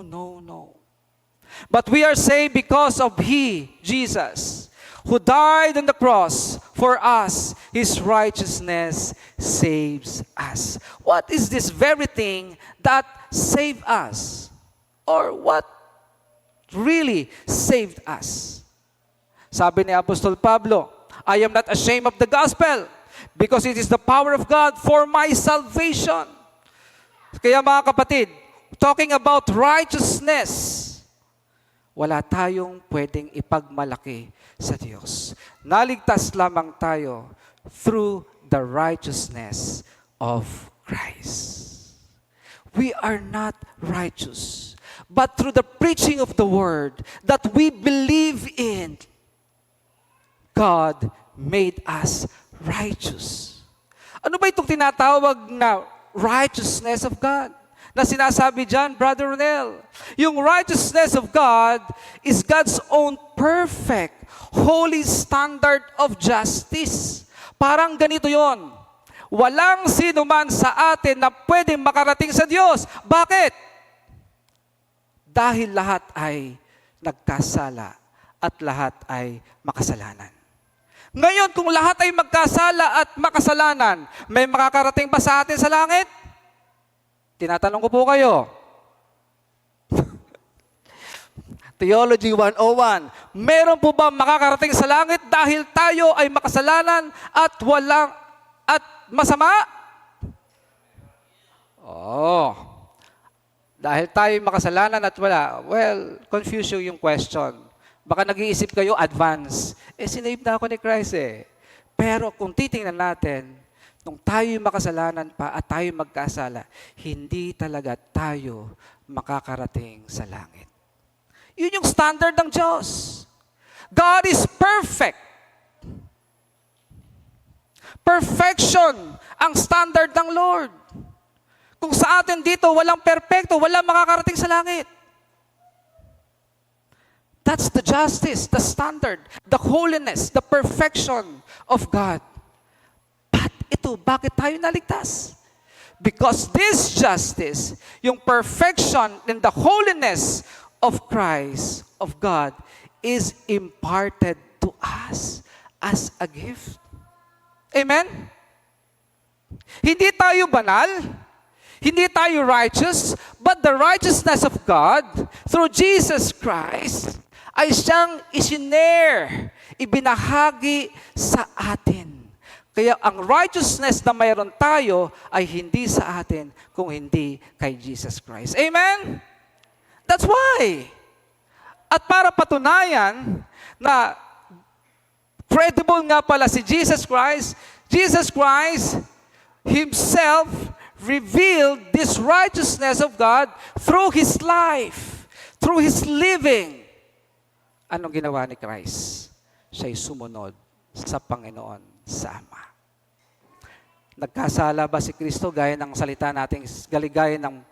Speaker 5: But we are saved because of He, Jesus, who died on the cross for us. His righteousness saves us. What is this very thing that saved us? Or what really saved us? Sabi ni Apostol Pablo, I am not ashamed of the gospel because it is the power of God for my salvation. Kaya mga kapatid, talking about righteousness, wala tayong pwedeng ipagmalaki sa Diyos. Naligtas lamang tayo through the righteousness of Christ. We are not righteous, but through the preaching of the word that we believe in, God made us righteous. Ano ba itong tinatawag na righteousness of God? Na sinasabi dyan, Brother Ronel, yung righteousness of God is God's own perfect, holy standard of justice. Parang ganito yon. Walang sino man sa atin na pwedeng makarating sa Diyos. Bakit? Dahil lahat ay nagkasala at lahat ay makasalanan. Ngayon, kung lahat ay magkasala at makasalanan, may makakarating ba sa atin sa langit? Tinatanong ko po kayo. Theology 101. Meron po ba makakarating sa langit dahil tayo ay makasalanan at masama? Dahil tayo ay makasalanan at wala. Well, confuse yung question. Baka nag-iisip kayo advance. Sinave na ako ni Christ Pero kung titingnan natin, nung tayo makasalanan pa at tayo magkasala, hindi talaga tayo makakarating sa langit. Yun yung standard ng Diyos. God is perfect. Perfection ang standard ng Lord. Kung sa atin dito walang perpekto, walang makakarating sa langit. That's the justice, the standard, the holiness, the perfection of God. But ito, bakit tayo naligtas? Because this justice, yung perfection and the holiness of Christ, of God, is imparted to us as a gift. Amen? Hindi tayo banal, hindi tayo righteous, but the righteousness of God through Jesus Christ ay siyang isinare, ibinahagi sa atin. Kaya ang righteousness na mayroon tayo ay hindi sa atin kung hindi kay Jesus Christ. Amen? That's why. At para patunayan na credible nga pala si Jesus Christ Himself revealed this righteousness of God through His life, through His living. Anong ginawa ni Christ? Siya'y sumunod sa Panginoon sa Ama. Nagkasala ba si Kristo gaya ng salita nating, gaya ng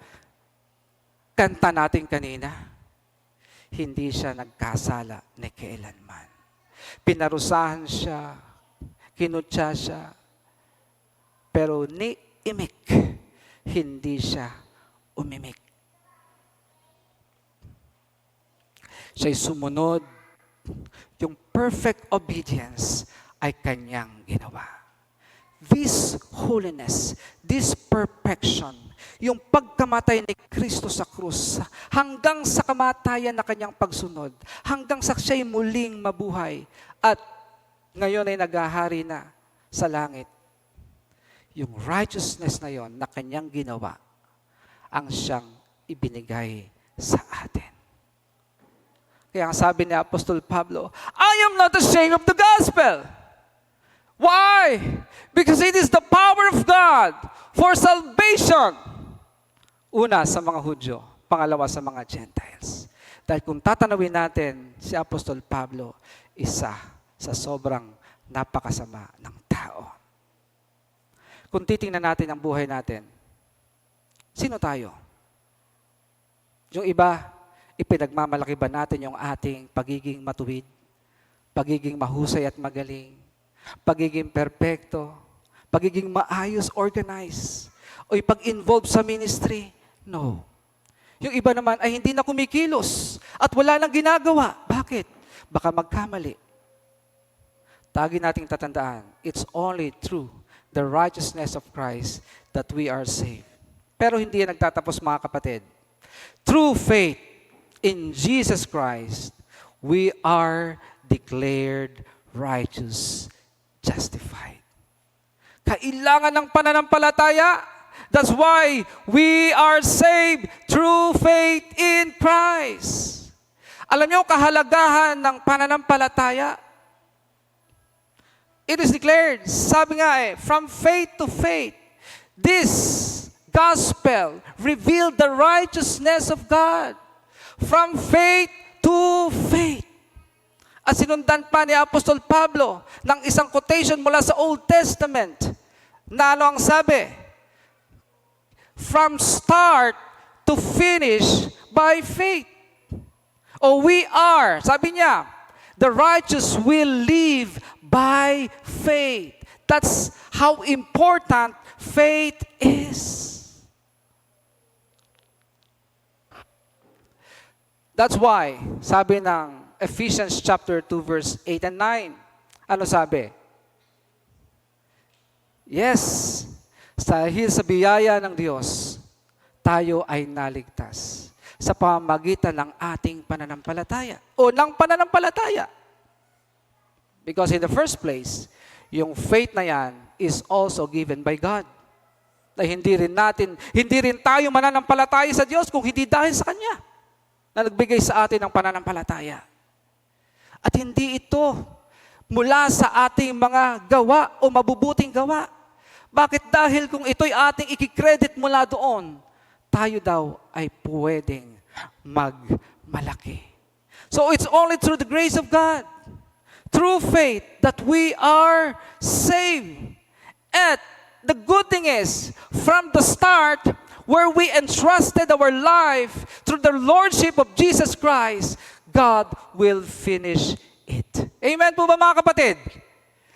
Speaker 5: kanta natin kanina? Hindi siya nagkasala ni kailanman. Pinarusahan siya, kinutya siya, pero ni imik, hindi siya umimik. Siya'y sumunod, yung perfect obedience ay kanyang ginawa. This holiness, this perfection, yung pagkamatay ni Kristo sa krus, hanggang sa kamatayan na kanyang pagsunod, hanggang sa siya'y muling mabuhay, at ngayon ay naghahari na sa langit. Yung righteousness na yon na kanyang ginawa, ang siyang ibinigay sa atin. Kaya ang sabi ni Apostol Pablo, I am not ashamed of the gospel. Why? Because it is the power of God for salvation. Una, sa mga Hudyo. Pangalawa, sa mga Gentiles. Dahil kung tatanawin natin, si Apostol Pablo, isa sa sobrang napakasama ng tao. Kung titingnan natin ang buhay natin, sino tayo? Yung iba, ipinagmamalaki ba natin yung ating pagiging matuwid, pagiging mahusay at magaling, pagiging perpekto, pagiging maayos, organized, o pag-involve sa ministry? No. Yung iba naman ay hindi na kumikilos at wala nang ginagawa. Bakit? Baka magkamali. Tagi nating tatandaan, it's only through the righteousness of Christ that we are saved. Pero hindi yan nagtatapos, mga kapatid. Through faith in Jesus Christ, we are declared righteous, justified. Kailangan ng pananampalataya. That's why we are saved through faith in Christ. Alam niyo kahalagahan ng pananampalataya? It is declared, sabi nga from faith to faith, this gospel revealed the righteousness of God. From faith to faith. At sinundan pa ni Apostol Pablo ng isang quotation mula sa Old Testament na ano ang sabi? From start to finish by faith. O we are, sabi niya, the righteous will live by faith. That's how important faith is. That's why, sabi ng Ephesians chapter 2 verse 8 and 9, ano sabi? Yes, dahil sa biyaya ng Diyos, tayo ay naligtas sa pamamagitan ng ating pananampalataya o ng pananampalataya. Because in the first place, yung faith na yan is also given by God. Na hindi rin tayo mananampalataya sa Diyos kung hindi dahil sa Kanya na nagbigay sa atin ng pananampalataya. At hindi ito mula sa ating mga gawa o mabubuting gawa, Bakit? Dahil kung ito'y ating ikikredit mula doon, tayo daw ay pwedeng magmalaki. So it's only through the grace of God, through faith, that we are saved. And the good thing is, from the start, where we entrusted our life through the Lordship of Jesus Christ, God will finish it. Amen po ba mga kapatid?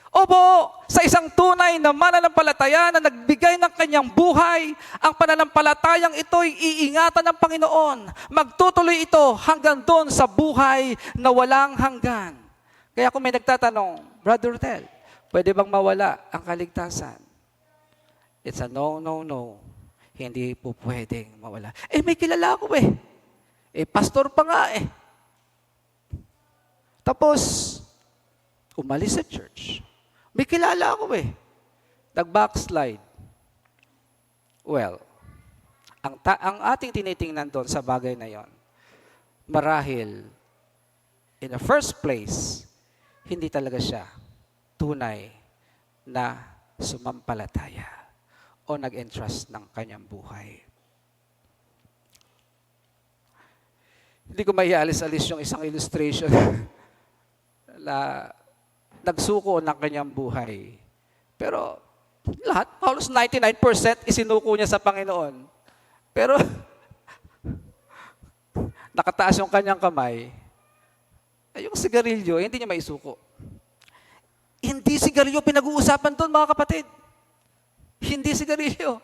Speaker 5: Opo, sa isang tunay na mananampalataya na nagbigay ng kanyang buhay, ang pananampalatayang ito'y iingatan ng Panginoon. Magtutuloy ito hanggang doon sa buhay na walang hanggan. Kaya kung may nagtatanong, Brother Tel, pwede bang mawala ang kaligtasan? It's a no, no, no. Hindi po pwedeng mawala. May kilala ako pastor pa nga Tapos, umalis sa church. May kilala ako nag-backslide. Well, ang ating tinitingnan doon sa bagay na yon, marahil, in the first place, hindi talaga siya tunay na sumampalataya o nag-entrust ng kanyang buhay. Hindi ko maialis-alis yung isang illustration na nagsuko ng kanyang buhay. Pero lahat, halos 99% isinuko niya sa Panginoon. Pero nakataas yung kanyang kamay, yung sigarilyo, hindi niya maisuko. Hindi sigarilyo pinag-uusapan doon, mga kapatid. Hindi sigarilyo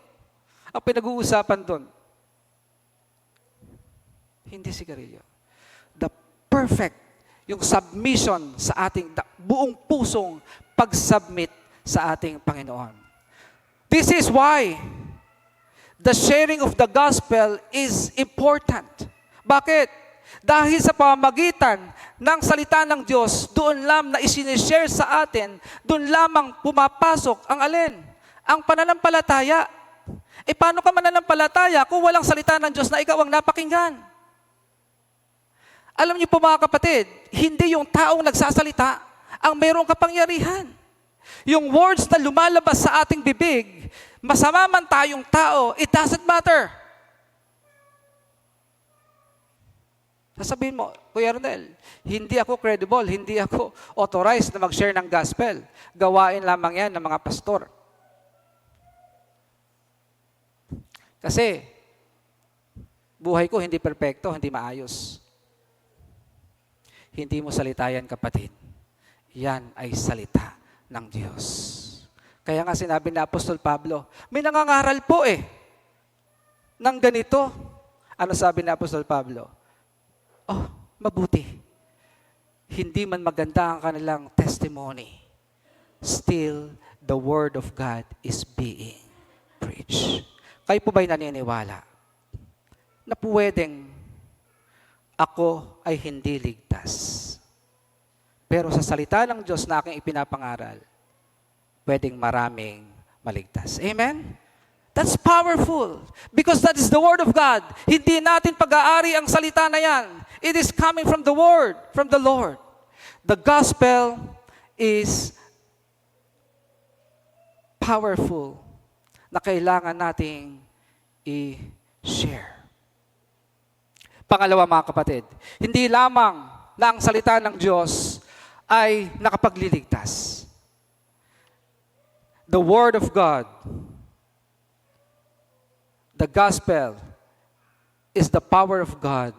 Speaker 5: ang pinag-uusapan doon. Hindi sigarilyo. The perfect, yung submission sa ating buong pusong pag-submit sa ating Panginoon. This is why the sharing of the gospel is important. Bakit? Dahil sa pamamagitan ng salita ng Diyos, doon lamang na isinishare sa atin, doon lamang pumapasok ang alin? Ang pananampalataya. Paano ka mananampalataya kung walang salita ng Diyos na ikaw ang napakinggan? Alam niyo po mga kapatid, hindi yung taong nagsasalita ang mayroong kapangyarihan. Yung words na lumalabas sa ating bibig, masama man tayong tao, it doesn't matter. Sasabihin mo, Kuya Ronel, hindi ako credible, hindi ako authorized na mag-share ng gospel. Gawain lamang yan ng mga pastor. Kasi, buhay ko hindi perpekto, hindi maayos. Hindi mo salita yan, kapatid. Yan ay salita ng Diyos. Kaya nga sinabi ni Apostol Pablo, may nangangaral po ng ganito. Ano sabi ni Apostol Pablo? Mabuti. Hindi man maganda ang kanilang testimony, still the Word of God is being preached. Kayo po ba'y naniniwala na pwedeng ako ay hindi ligtas, pero sa salita ng Diyos na aking ipinapangaral, pwedeng maraming maligtas? Amen? That's powerful. Because that is the Word of God. Hindi natin pag-aari ang salita na yan. It is coming from the Word, from the Lord. The gospel is powerful na kailangan nating i-share. Pangalawa mga kapatid, hindi lamang na ang salita ng Diyos ay nakapagliligtas. The Word of God, the gospel, is the power of God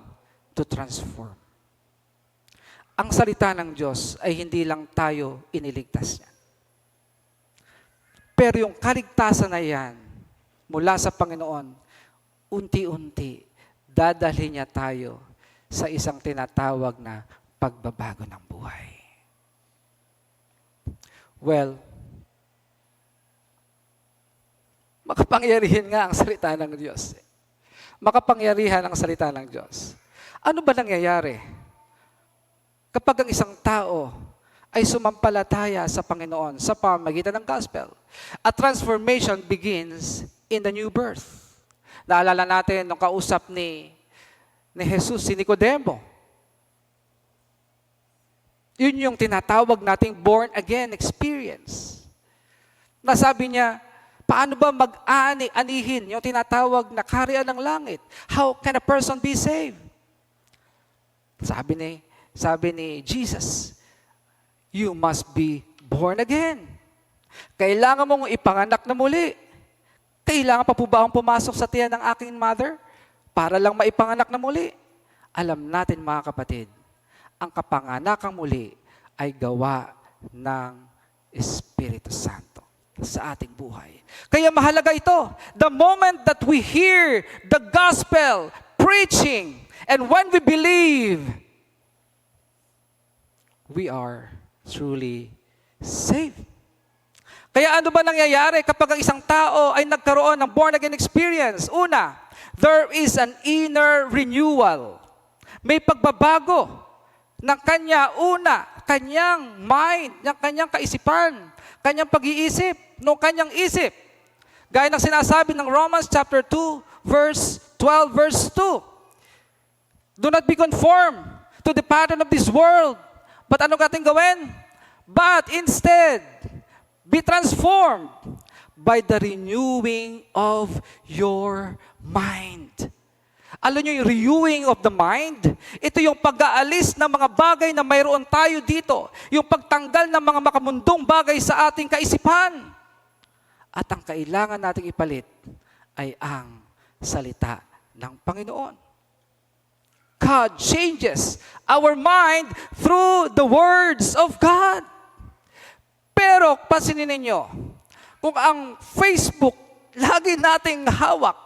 Speaker 5: to transform. Ang salita ng Diyos ay hindi lang tayo iniligtas niya. Pero yung kaligtasan na yan, mula sa Panginoon, unti-unti, dadalhin niya tayo sa isang tinatawag na pagbabago ng buhay. Well, makapangyarihan nga ang salita ng Diyos. Makapangyarihan ang salita ng Diyos. Ano ba nangyayari kapag ang isang tao ay sumampalataya sa Panginoon sa pamamagitan ng gospel? A transformation begins in the new birth. Naalala natin nung kausap ni Jesus si Nicodemo. Yun yung tinatawag nating born again experience. Nasabi niya, Paano ba mag-anihin yung tinatawag na kaharian ng langit? How can a person be saved? Sabi ni Jesus, you must be born again. Kailangan mong ipanganak na muli. Kailangan pa po ba akong pumasok sa tiyan ng aking mother para lang maipanganak na muli? Alam natin mga kapatid, ang kapanganakang muli ay gawa ng Espiritu Santo sa ating buhay. Kaya mahalaga ito. The moment that we hear the gospel preaching and when we believe, we are truly saved. Kaya ano ba nangyayari kapag ang isang tao ay nagkaroon ng born-again experience? Una, there is an inner renewal. May pagbabago ng kanyang mind, ng kanyang kaisipan, kanyang pag-iisip, ng kanyang isip. Gaya ng sinasabi ng Romans chapter 2, verse 12, verse 2. Do not be conformed to the pattern of this world. But ano ating gawin? But instead, be transformed by the renewing of your mind. Alam nyo yung renewing of the mind? Ito yung pag-aalis ng mga bagay na mayroon tayo dito. Yung pagtanggal ng mga makamundong bagay sa ating kaisipan. At ang kailangan nating ipalit ay ang salita ng Panginoon. God changes our mind through the words of God. Pero, pansinin ninyo, kung ang Facebook lagi nating hawak,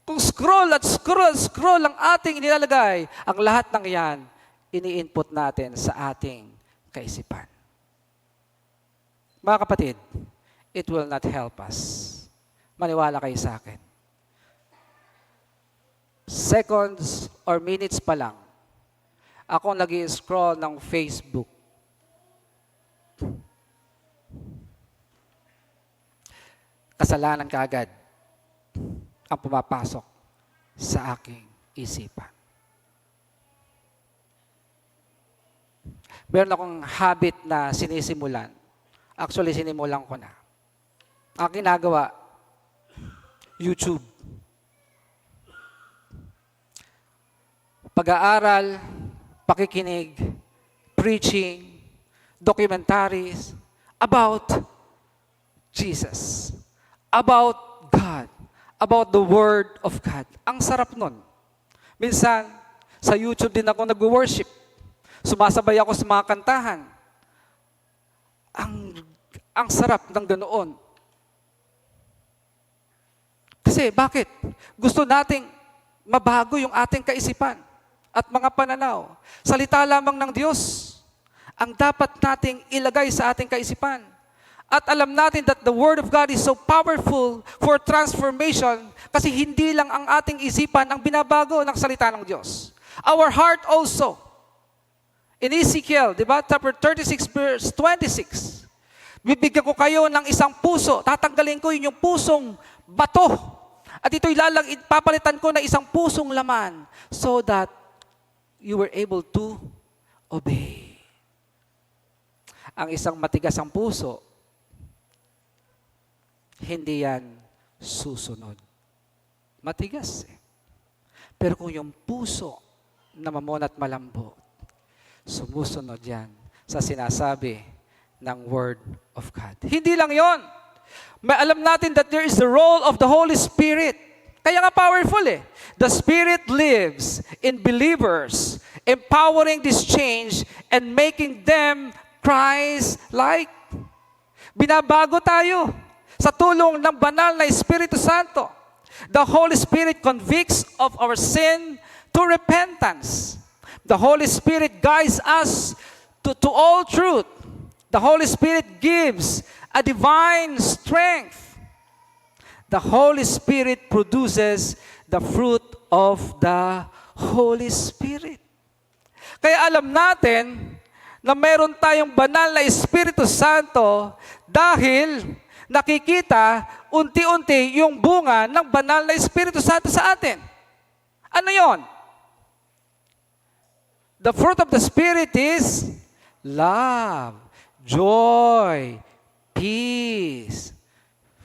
Speaker 5: kung scroll ang ating inilalagay, ang lahat ng yan, ini-input natin sa ating kaisipan. Mga kapatid, it will not help us. Maniwala kayo sa akin. Seconds or minutes pa lang, ako nag-i-scroll ng Facebook. Kasalanan kaagad ang pumapasok sa aking isipan. Meron akong habit na sinisimulan. Actually, sinimulan ko na. Ang ginagawa, YouTube. Pag-aaral, pakikinig, preaching, documentaries about Jesus, about God, about the Word of God. Ang sarap nun. Minsan, sa YouTube din ako nag-worship. Sumasabay ako sa mga kantahan. Ang sarap ng ganoon. Kasi bakit? Gusto nating mabago yung ating kaisipan at mga pananaw. Salita lamang ng Diyos ang dapat nating ilagay sa ating kaisipan. At alam natin that the Word of God is so powerful for transformation kasi hindi lang ang ating isipan ang binabago ng salita ng Diyos. Our heart also. In Ezekiel, di ba? Chapter 36, verse 26. Bibigyan ko kayo ng isang puso. Tatanggalin ko yung pusong bato. At ito'y papalitan ko na isang pusong laman so that you were able to obey. Ang isang matigas ang puso, hindi yan susunod. Matigas eh. Pero kung yung puso na mamon at malambot, sumusunod yan sa sinasabi ng Word of God. Hindi lang yon. May alam natin that there is the role of the Holy Spirit. Kaya nga powerful eh. The Spirit lives in believers, empowering this change and making them Christ-like. Binabago tayo sa tulong ng banal na Espiritu Santo. The Holy Spirit convicts of our sin to repentance. The Holy Spirit guides us to all truth. The Holy Spirit gives a divine strength. The Holy Spirit produces the fruit of the Holy Spirit. Kaya alam natin na meron tayong banal na Espiritu Santo dahil nakikita unti-unti yung bunga ng banal na Espiritu Santo sa atin. Ano yon? The fruit of the Spirit is love, joy, peace,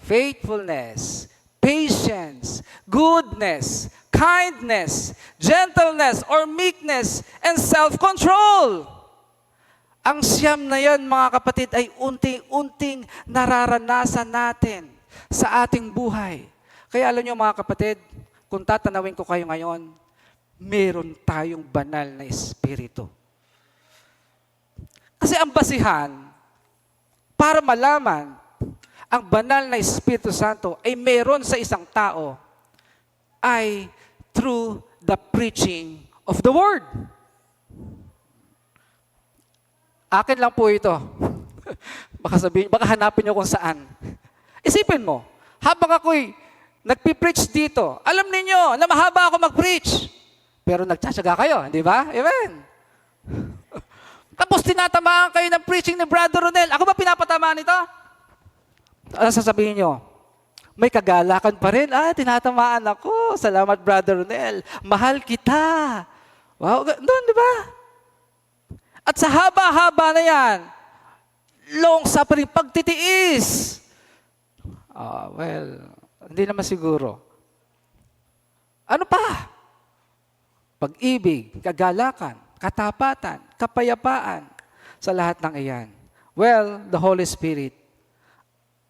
Speaker 5: faithfulness, patience, goodness, kindness, gentleness, or meekness, and self-control. Ang siyam na yan, mga kapatid, ay unti-unting nararanasan natin sa ating buhay. Kaya alam niyo, mga kapatid, kung tatanawin ko kayo ngayon, meron tayong banal na espiritu. Kasi ang basihan, para malaman ang banal na Espiritu Santo ay meron sa isang tao, ay through the preaching of the Word. Akin lang po ito. Baka hanapin niyo kung saan. Isipin mo, habang ako'y nagpipreach dito, alam ninyo na mahaba ako mag-preach. Pero nagtsatsaga kayo, di ba? Amen. Tapos tinatamaan kayo ng preaching ni Brother Ronel. Ako ba pinapatamaan ito? Ano sasabihin nyo? May kagalakan pa rin. Tinatamaan ako. Salamat, Brother Ronel. Mahal kita. Wow, doon, di ba? At sa haba-haba na yan, long suffering, pagtitiis. Well, hindi naman siguro. Ano pa? Pag-ibig, kagalakan, katapatan, kapayapaan, sa lahat ng iyan. Well, the Holy Spirit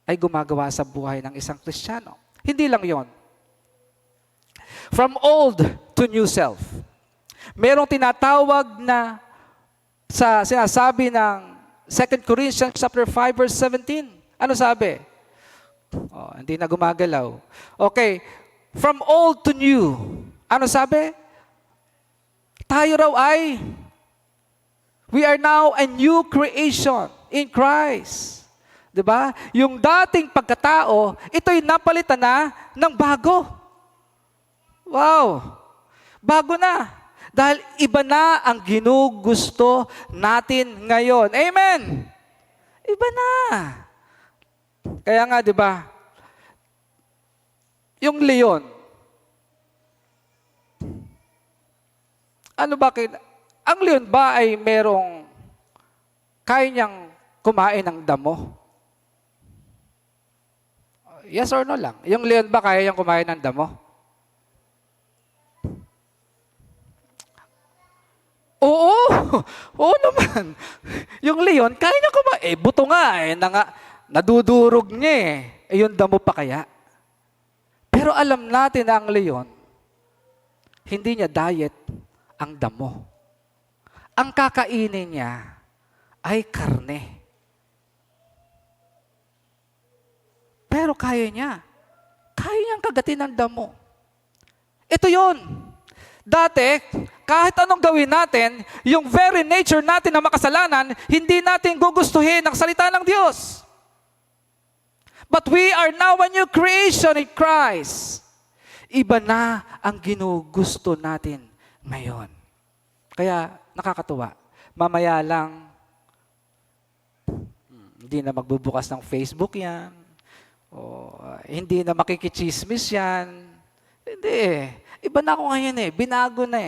Speaker 5: ay gumagawa sa buhay ng isang Kristiyano. Hindi lang yon. From old to new self. Merong tinatawag na sa sinasabi ng 2 Corinthians chapter 5 verse 17. Ano sabi? Hindi na gumagalaw. Okay, from old to new. Ano sabi? Tayo raw ay, we are now a new creation in Christ. Diba? Yung dating pagkatao, ito'y napalitan na ng bago. Wow! Bago na. Dahil iba na ang ginugusto natin ngayon. Amen! Iba na. Kaya nga, di ba? Yung leon, ano ba ang leon ba ay merong kaya niyang kumain ng damo? Yes or no lang? Yung leon ba kaya niyang kumain ng damo? Oo! Oo naman. Yung leon, kaya niya kumain. Buto nga nadudurog niya yung damo pa kaya? Pero alam natin na ang leon, hindi niya diet ang damo. Ang kakainin niya ay karne. Pero kaya niya. Kaya niyang kagatin ng damo. Ito yon. Dati, kahit anong gawin natin, yung very nature natin na makasalanan, hindi natin gugustuhin ang salita ng Diyos. But we are now a new creation in Christ. Iba na ang ginugusto natin ngayon. Kaya nakakatuwa. Mamaya lang, hindi na magbubukas ng Facebook yan. O hindi na makikichismis yan. Hindi. Iba na ako ngayon Binago na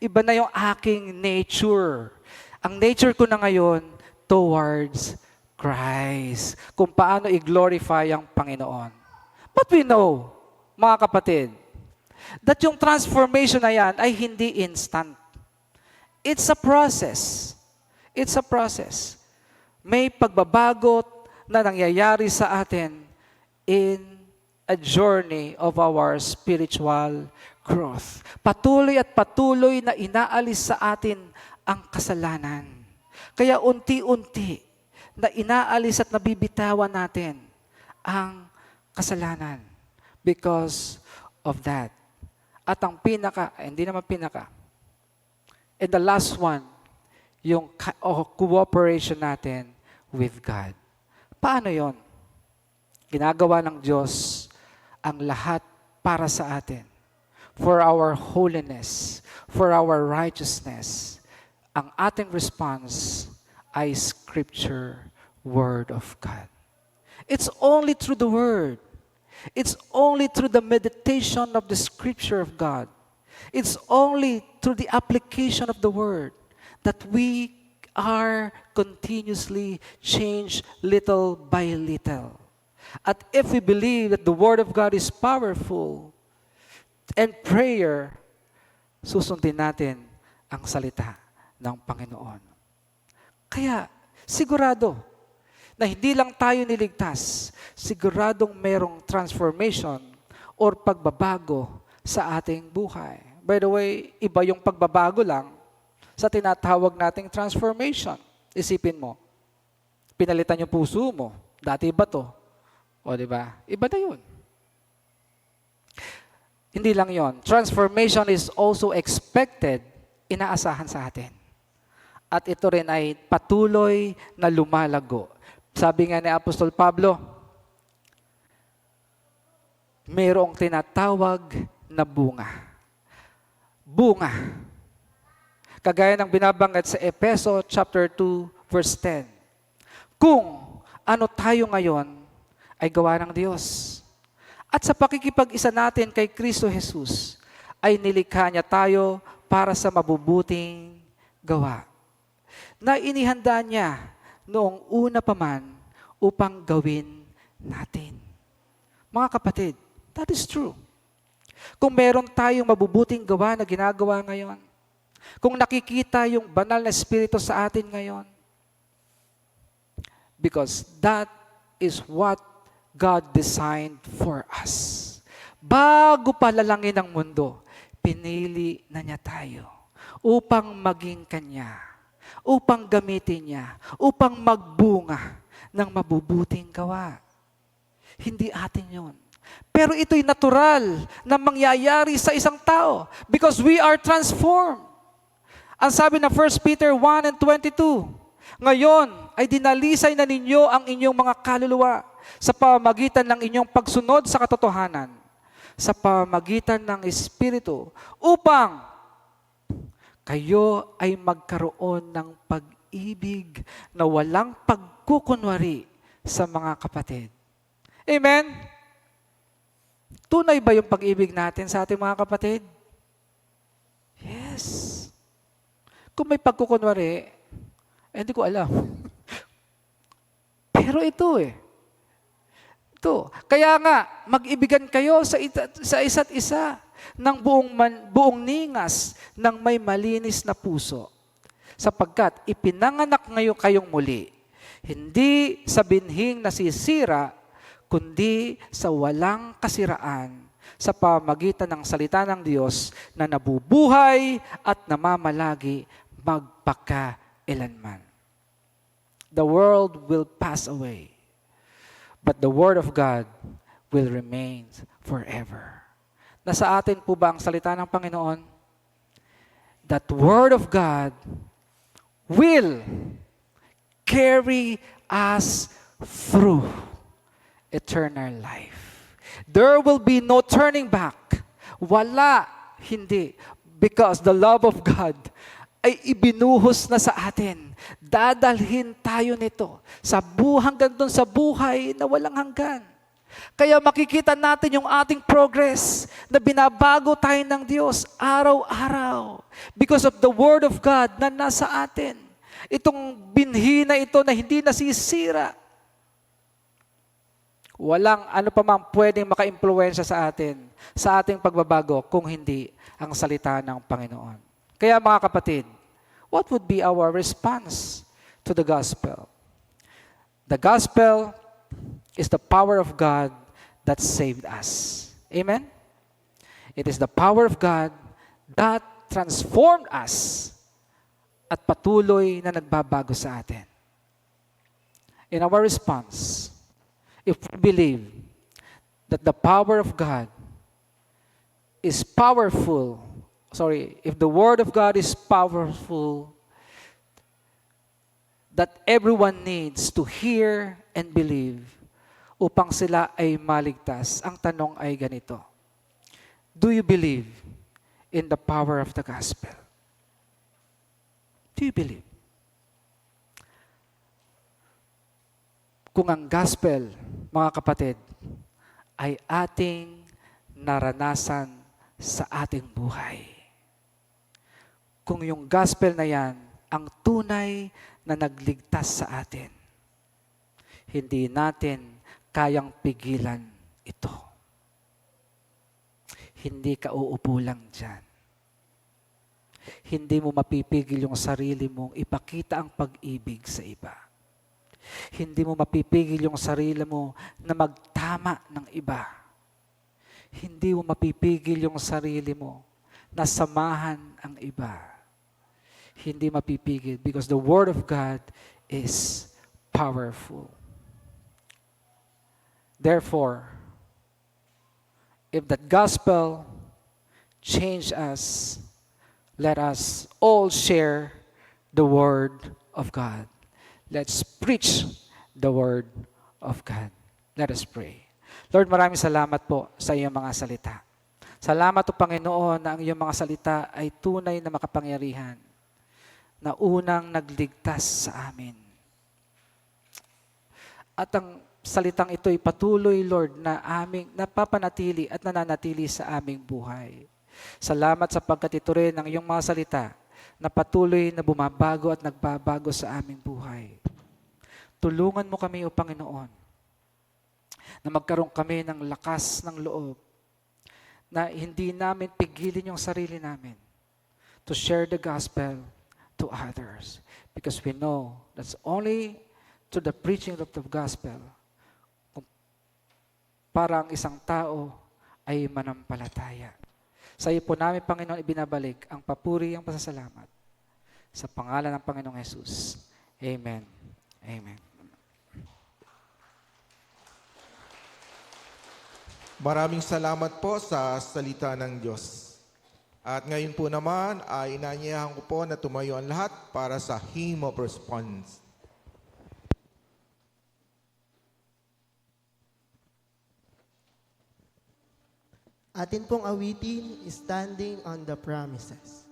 Speaker 5: Iba na yung aking nature. Ang nature ko na ngayon towards Christ. Kung paano i-glorify ang Panginoon. But we know, mga kapatid, that yung transformation na yan ay hindi instant. It's a process. It's a process. May pagbabago na nangyayari sa atin in a journey of our spiritual growth. Patuloy at patuloy na inaalis sa atin ang kasalanan. Kaya unti-unti na inaalis at nabibitawan natin ang kasalanan because of that. At ang hindi naman pinaka, and the last one, yung cooperation natin with God. Paano yon? Ginagawa ng Diyos ang lahat para sa atin. For our holiness, for our righteousness. Ang ating response ay Scripture, Word of God. It's only through the Word. It's only through the meditation of the Scripture of God. It's only through the application of the Word that we are continuously changed little by little. At if we believe that the Word of God is powerful, and prayer, susundin natin ang salita ng Panginoon. Kaya, sigurado na hindi lang tayo niligtas, siguradong merong transformation or pagbabago sa ating buhay. By the way, iba yung pagbabago lang sa tinatawag nating transformation. Isipin mo, pinalitan yung puso mo, dati ba to? O di ba? Iba na yun. Hindi lang yon. Transformation is also expected, inaasahan sa atin. At ito rin ay patuloy na lumalago. Sabi nga ni Apostol Pablo, mayroong tinatawag na bunga. Bunga. Kagaya ng binabanggit sa Efeso chapter 2 verse 10. Kung ano tayo ngayon ay gawa ng Diyos. At sa pakikipag-isa natin kay Kristo Jesus, ay nilikha niya tayo para sa mabubuting gawa. Na inihanda niya noong una pa man upang gawin natin. Mga kapatid, that is true. Kung meron tayong mabubuting gawa na ginagawa ngayon, kung nakikita yung banal na Espiritu sa atin ngayon, because that is what God designed for us. Bago pa lalangin ang mundo, pinili na niya tayo upang maging Kanya, upang gamitin niya, upang magbunga ng mabubuting gawa. Hindi atin yun. Pero ito'y natural na mangyayari sa isang tao because we are transformed. Ang sabi ng 1 Peter 1 and 22, ngayon ay dinalisay na ninyo ang inyong mga kaluluwa sa pamamagitan ng inyong pagsunod sa katotohanan, sa pamamagitan ng Espiritu, upang kayo ay magkaroon ng pag-ibig na walang pagkukunwari sa mga kapatid. Amen? Tunay ba yung pag-ibig natin sa ating mga kapatid? Yes. Kung may pagkukunwari, hindi ko alam. Pero ito ito. Kaya nga, mag-ibigan kayo sa isa't isa ng buong ningas ng may malinis na puso. Sapagkat ipinanganak ngayon kayong muli, hindi sa binhing nasisira, kundi sa walang kasiraan sa pamagitan ng salita ng Diyos na nabubuhay at namamalagi magpakailanman. The world will pass away, but the Word of God will remain forever. Nasa atin po ba ang salita ng Panginoon? That Word of God will carry us through eternal life. There will be no turning back. Wala, hindi. Because the love of God ay ibinuhos na sa atin. Dadalhin tayo nito sa hanggang doon sa buhay na walang hanggan. Kaya makikita natin yung ating progress na binabago tayo ng Diyos araw-araw because of the Word of God na nasa atin. Itong binhi na ito na hindi nasisira. Walang ano pa man pwedeng maka-impluwensya sa atin, sa ating pagbabago, kung hindi ang salita ng Panginoon. Kaya mga kapatid, what would be our response to the gospel? The gospel is the power of God that saved us. Amen? It is the power of God that transformed us at patuloy na nagbabago sa atin. In our response, if we believe that the power of God is powerful, if the Word of God is powerful, that everyone needs to hear and believe upang sila ay maligtas. Ang tanong ay ganito, do you believe in the power of the gospel? Do you believe? Kung ang gospel, mga kapatid, ay ating naranasan sa ating buhay. Kung yung gospel na yan, ang tunay na nagligtas sa atin, hindi natin kayang pigilan ito. Hindi ka uupo lang dyan. Hindi mo mapipigil yung sarili mong ipakita ang pag-ibig sa iba. Hindi mo mapipigil yung sarili mo na magtama ng iba. Hindi mo mapipigil yung sarili mo na samahan ang iba. Hindi mapipigil because the Word of God is powerful. Therefore, if that gospel changed us, let us all share the Word of God. Let's preach the Word of God. Let us pray. Lord, maraming salamat po sa iyong mga salita. Salamat o Panginoon na ang iyong mga salita ay tunay na makapangyarihan na unang nagligtas sa amin. At ang salitang ito ay patuloy, Lord, na aming napapanatili at nananatili sa aming buhay. Salamat sapagkat ito rin ang iyong mga salita na patuloy na bumabago at nagbabago sa aming buhay. Tulungan mo kami, O Panginoon, na magkaroon kami ng lakas ng loob na hindi namin pigilin yung sarili namin to share the gospel to others. Because we know that's only to the preaching of the gospel para ang isang tao ay manampalataya. Sa iyo po namin, Panginoon, ibinabalik ang papuri, ang pasasalamat. Sa pangalan ng Panginoong Jesus. Amen. Amen.
Speaker 2: Maraming salamat po sa salita ng Diyos. At ngayon po naman ay inanyayahan ko po na tumayo ang lahat para sa Hymn of Response.
Speaker 3: Atin pong awitin, Standing on the Promises.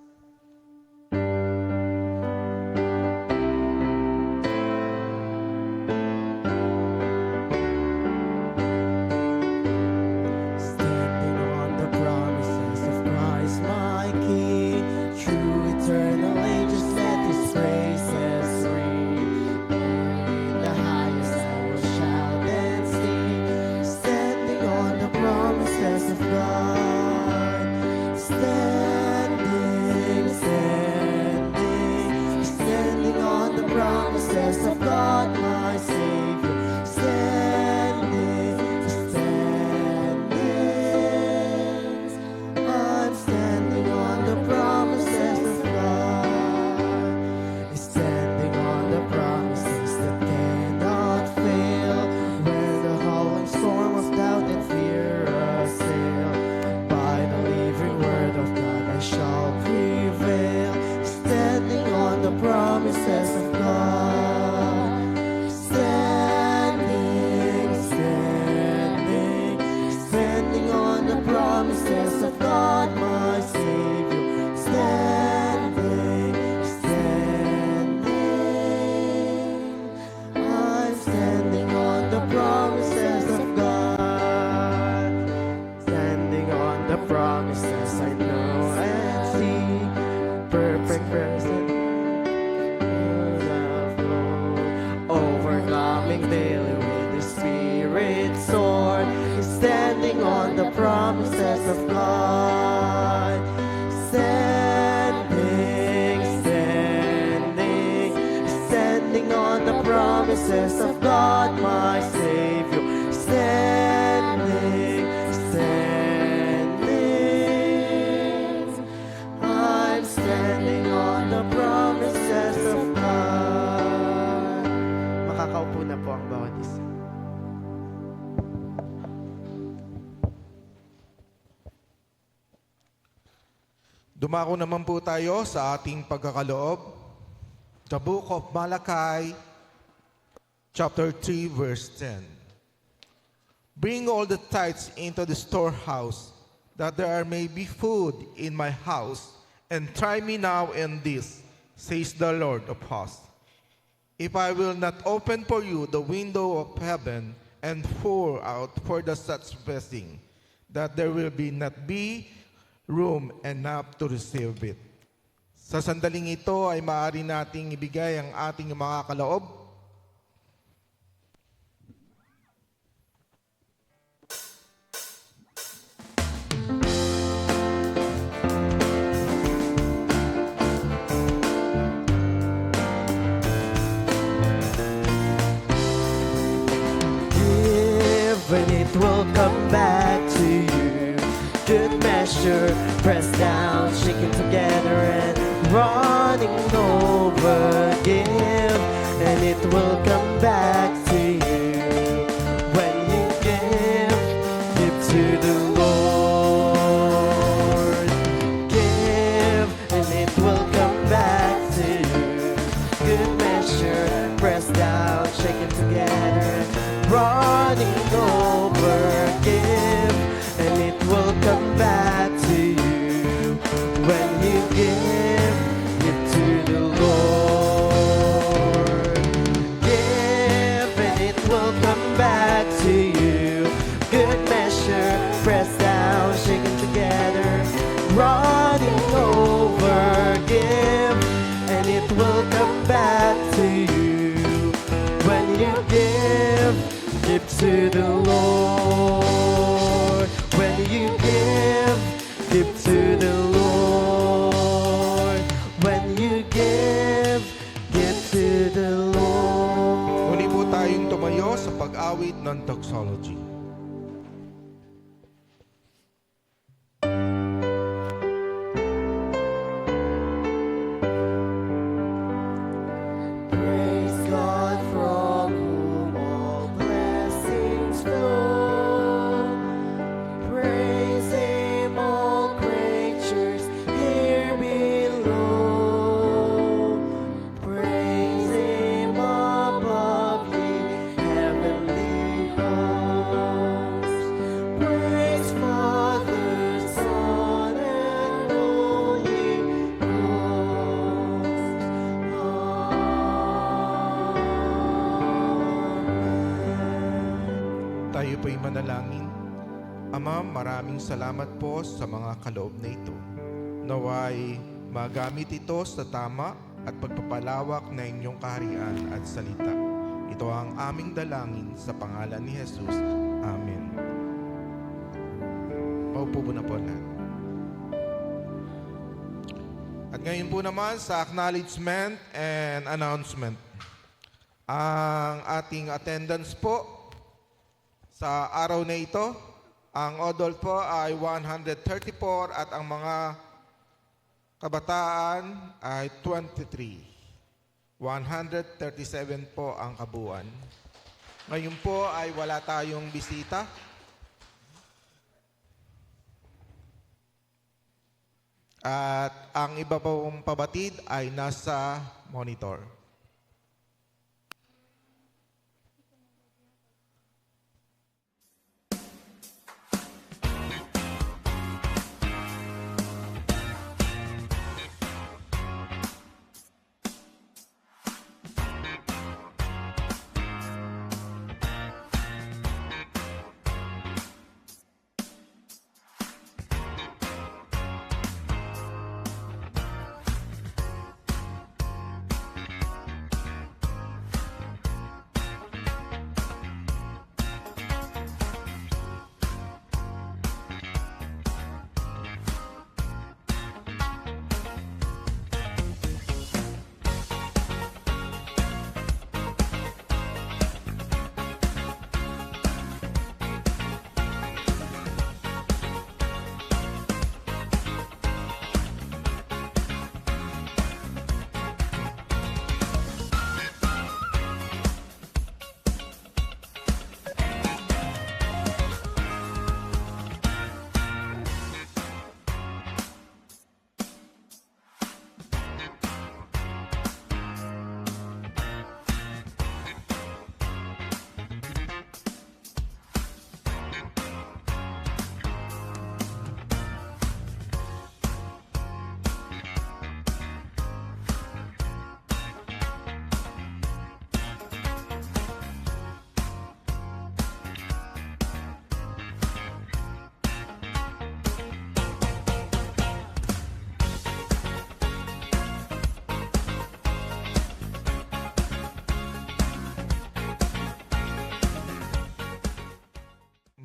Speaker 3: Standing on the promises of Christ my King, through eternal ages let His praises ring. In the highest I will shout and sing, standing on the promises of God. Standing, standing, standing on the promises of God my Savior. Standing, standing, I'm standing on the promises of God. Standing on the promises that cannot fail. When the howling storm of doubt and fear assail, by the living word of God I shall prevail. Standing on the promises of God. Standing, standing, standing on the promises of God my Savior. Standing, standing, I'm standing on the promises of God. Standing on the promises I know and see. Perfect present love, Lord. Overcoming daily with the Spirit's sword. Standing on the promises of God. Standing, standing, standing on the promises of God my Savior. Standing, standing, I'm standing on the promises of God. Makakaupo na po ang bawat isa.
Speaker 2: Dumako naman po tayo sa ating pagkakaloob. The Book of Malachi, chapter 3, verse 10. Bring all the tithes into the storehouse, that there may be food in my house, and try me now in this, says the Lord of hosts. If I will not open for you the window of heaven and pour out for the such blessing, that there will not be room enough to receive it. Sa sandaling ito ay maaari nating ibigay ang ating mga kaloob.
Speaker 3: and it will come back to you. Good measure, pressed down, shaken together and running over. Give, and it will come back to you. When you give to the Lord. Give, and it will come back to you. Good measure, pressed down, shaken together, running over. Give, and it will come back to you. When you give to the Lord. Give, and it will come back to you. Good measure, pressed down, shaken together, running over. Give, and it will come back to you. When you give to the Lord. When you give to the Lord. When you give to the Lord.
Speaker 2: Muli po tayong tumayo sa pag-awit ng doxology.
Speaker 3: Praise God from whom all blessings flow. Praise Him, all creatures here below. Praise Him above, ye heavenly hosts. Praise Father, Son, and Holy Ghost.
Speaker 2: Tayo po'y manalangin. Ama, maraming salamat po sa mga kaloob na ito. Naway magamit ito sa tama at pagpapalawak na inyong kaharian at salita. Ito ang aming dalangin sa pangalan ni Jesus. Amen. Paupo po na po lahat. At ngayon po naman sa acknowledgement and announcement. Ang ating attendance po sa araw na ito, ang adult po ay 134 at ang mga kabataan ay 23. 137 po ang kabuuan. Ngayon po ay wala tayong bisita. At ang iba pong pabatid ay nasa monitor.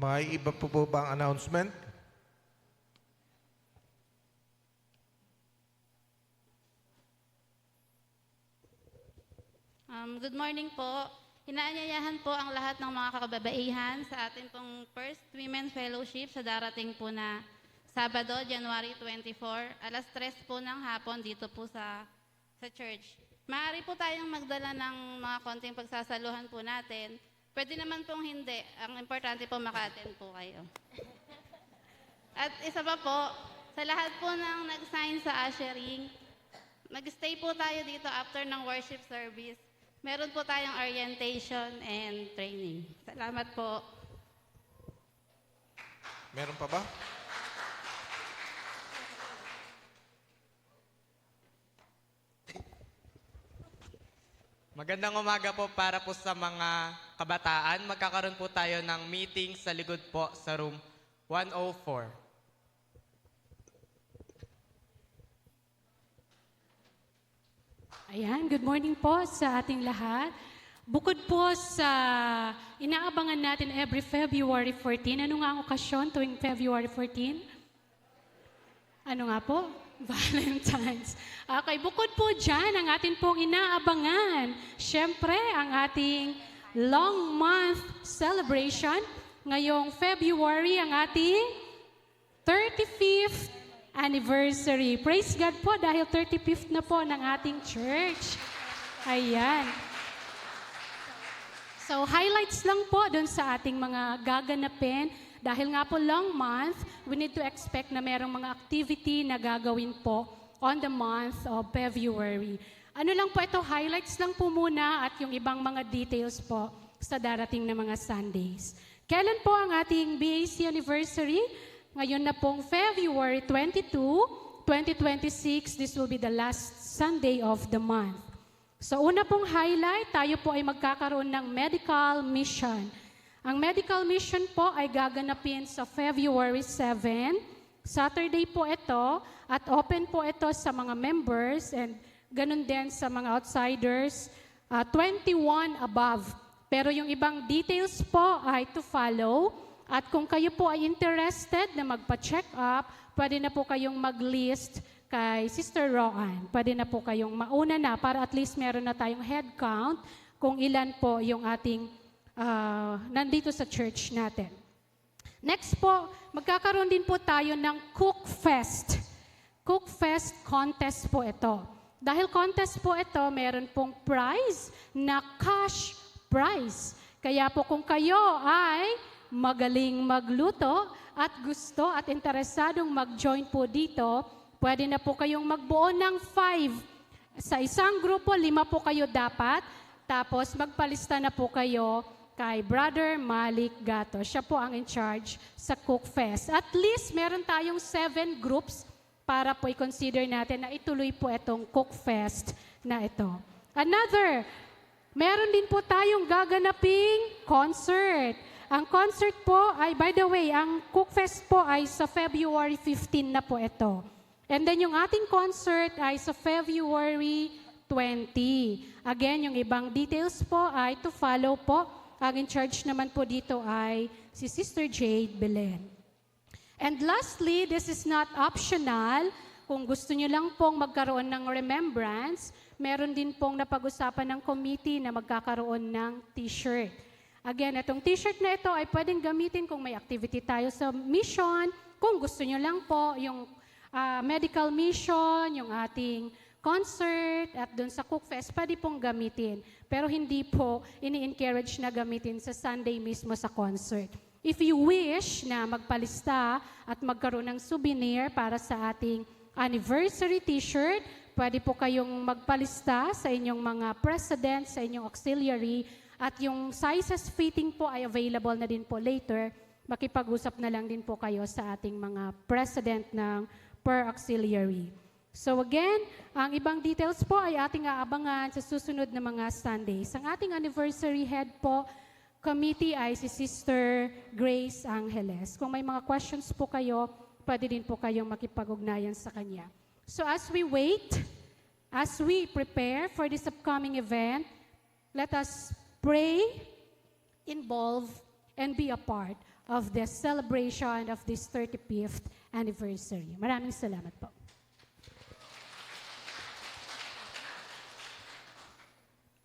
Speaker 2: May iba po bang announcement?
Speaker 6: Good morning po. Inaanyayahan po ang lahat ng mga kababaihan sa ating pong First Women Fellowship sa darating po na Sabado, January 24, alas 3 po ng hapon dito po sa church. Maaari po tayong magdala ng mga konting pagsasaluhan po natin. Pwede naman pong hindi. Ang importante po maka-attend po kayo. At isa pa po, sa lahat po ng nag-sign sa ushering, mag-stay po tayo dito after ng worship service. Meron po tayong orientation and training. Salamat po.
Speaker 2: Meron pa ba?
Speaker 7: Magandang umaga po para po sa mga kabataan. Magkakaroon po tayo ng meeting sa likod po sa room 104.
Speaker 8: Ayan, good morning po sa ating lahat. Bukod po sa inaabangan natin every February 14, ano nga ang okasyon tuwing February 14? Ano nga po? Valentine's. Okay, bukod po dyan, ang atin pong inaabangan, syempre, ang ating long month celebration. Ngayong February, ang ating 35th anniversary. Praise God po dahil 35th na po ng ating church. Ayan. So, highlights lang po dun sa ating mga gaganapin. Dahil nga po long month, we need to expect na merong mga activity na gagawin po on the month of February. Ano lang po ito, highlights lang po muna at yung ibang mga details po sa darating na mga Sundays. Kailan po ang ating BAC anniversary? Ngayon na pong February 22, 2026, this will be the last Sunday of the month. So una pong highlight, tayo po ay magkakaroon ng medical mission. Ang medical mission po ay gaganapin sa February 7. Saturday po ito at open po ito sa mga members and ganun din sa mga outsiders, 21 above. Pero yung ibang details po ay to follow. At kung kayo po ay interested na magpa-check up, pwede na po kayong mag-list kay Sister Roanne. Pwede na po kayong mauna na para at least meron na tayong head count kung ilan po yung ating nandito sa church natin. Next po, magkakaroon din po tayo ng Cook Fest. Cook Fest contest po ito. Dahil contest po ito, meron pong prize na cash prize. Kaya po kung kayo ay magaling magluto at gusto at interesadong mag-join po dito, pwede na po kayong magbuo ng 5. Sa isang grupo, 5 po kayo dapat. Tapos magpalista na po kayo kay Brother Malik Gato. Siya po ang in charge sa Cook Fest. At least meron tayong 7 groups para po i-consider natin na ituloy po itong Cook Fest na ito. Another, meron din po tayong gaganaping concert. Ang concert po ay, by the way, ang Cook Fest po ay sa February 15 na po ito. And then yung ating concert ay sa February 20. Again, yung ibang details po ay to follow po. Ang in charge naman po dito ay si Sister Jade Belen. And lastly, this is not optional. Kung gusto nyo lang pong magkaroon ng remembrance, meron din pong napag-usapan ng committee na magkakaroon ng t-shirt. Again, itong t-shirt na ito ay pwedeng gamitin kung may activity tayo sa mission. Kung gusto nyo lang po yung medical mission, yung ating concert, at dun sa Cook Fest, pwede pong gamitin. Pero hindi po ini-encourage na gamitin sa Sunday mismo sa concert. If you wish na magpalista at magkaroon ng souvenir para sa ating anniversary t-shirt, pwede po kayong magpalista sa inyong mga president, sa inyong auxiliary, at yung sizes fitting po ay available na din po later. Makipag-usap na lang din po kayo sa ating mga president ng per auxiliary. So again, ang ibang details po ay ating aabangan sa susunod na mga Sundays. Ang ating anniversary head po, committee ay si Sister Grace Angeles. Kung may mga questions po kayo, pwede din po kayong makipag-ugnayan sa kanya. So as we wait, as we prepare for this upcoming event, let us pray, involve, and be a part of the celebration of this 35th anniversary. Maraming salamat po.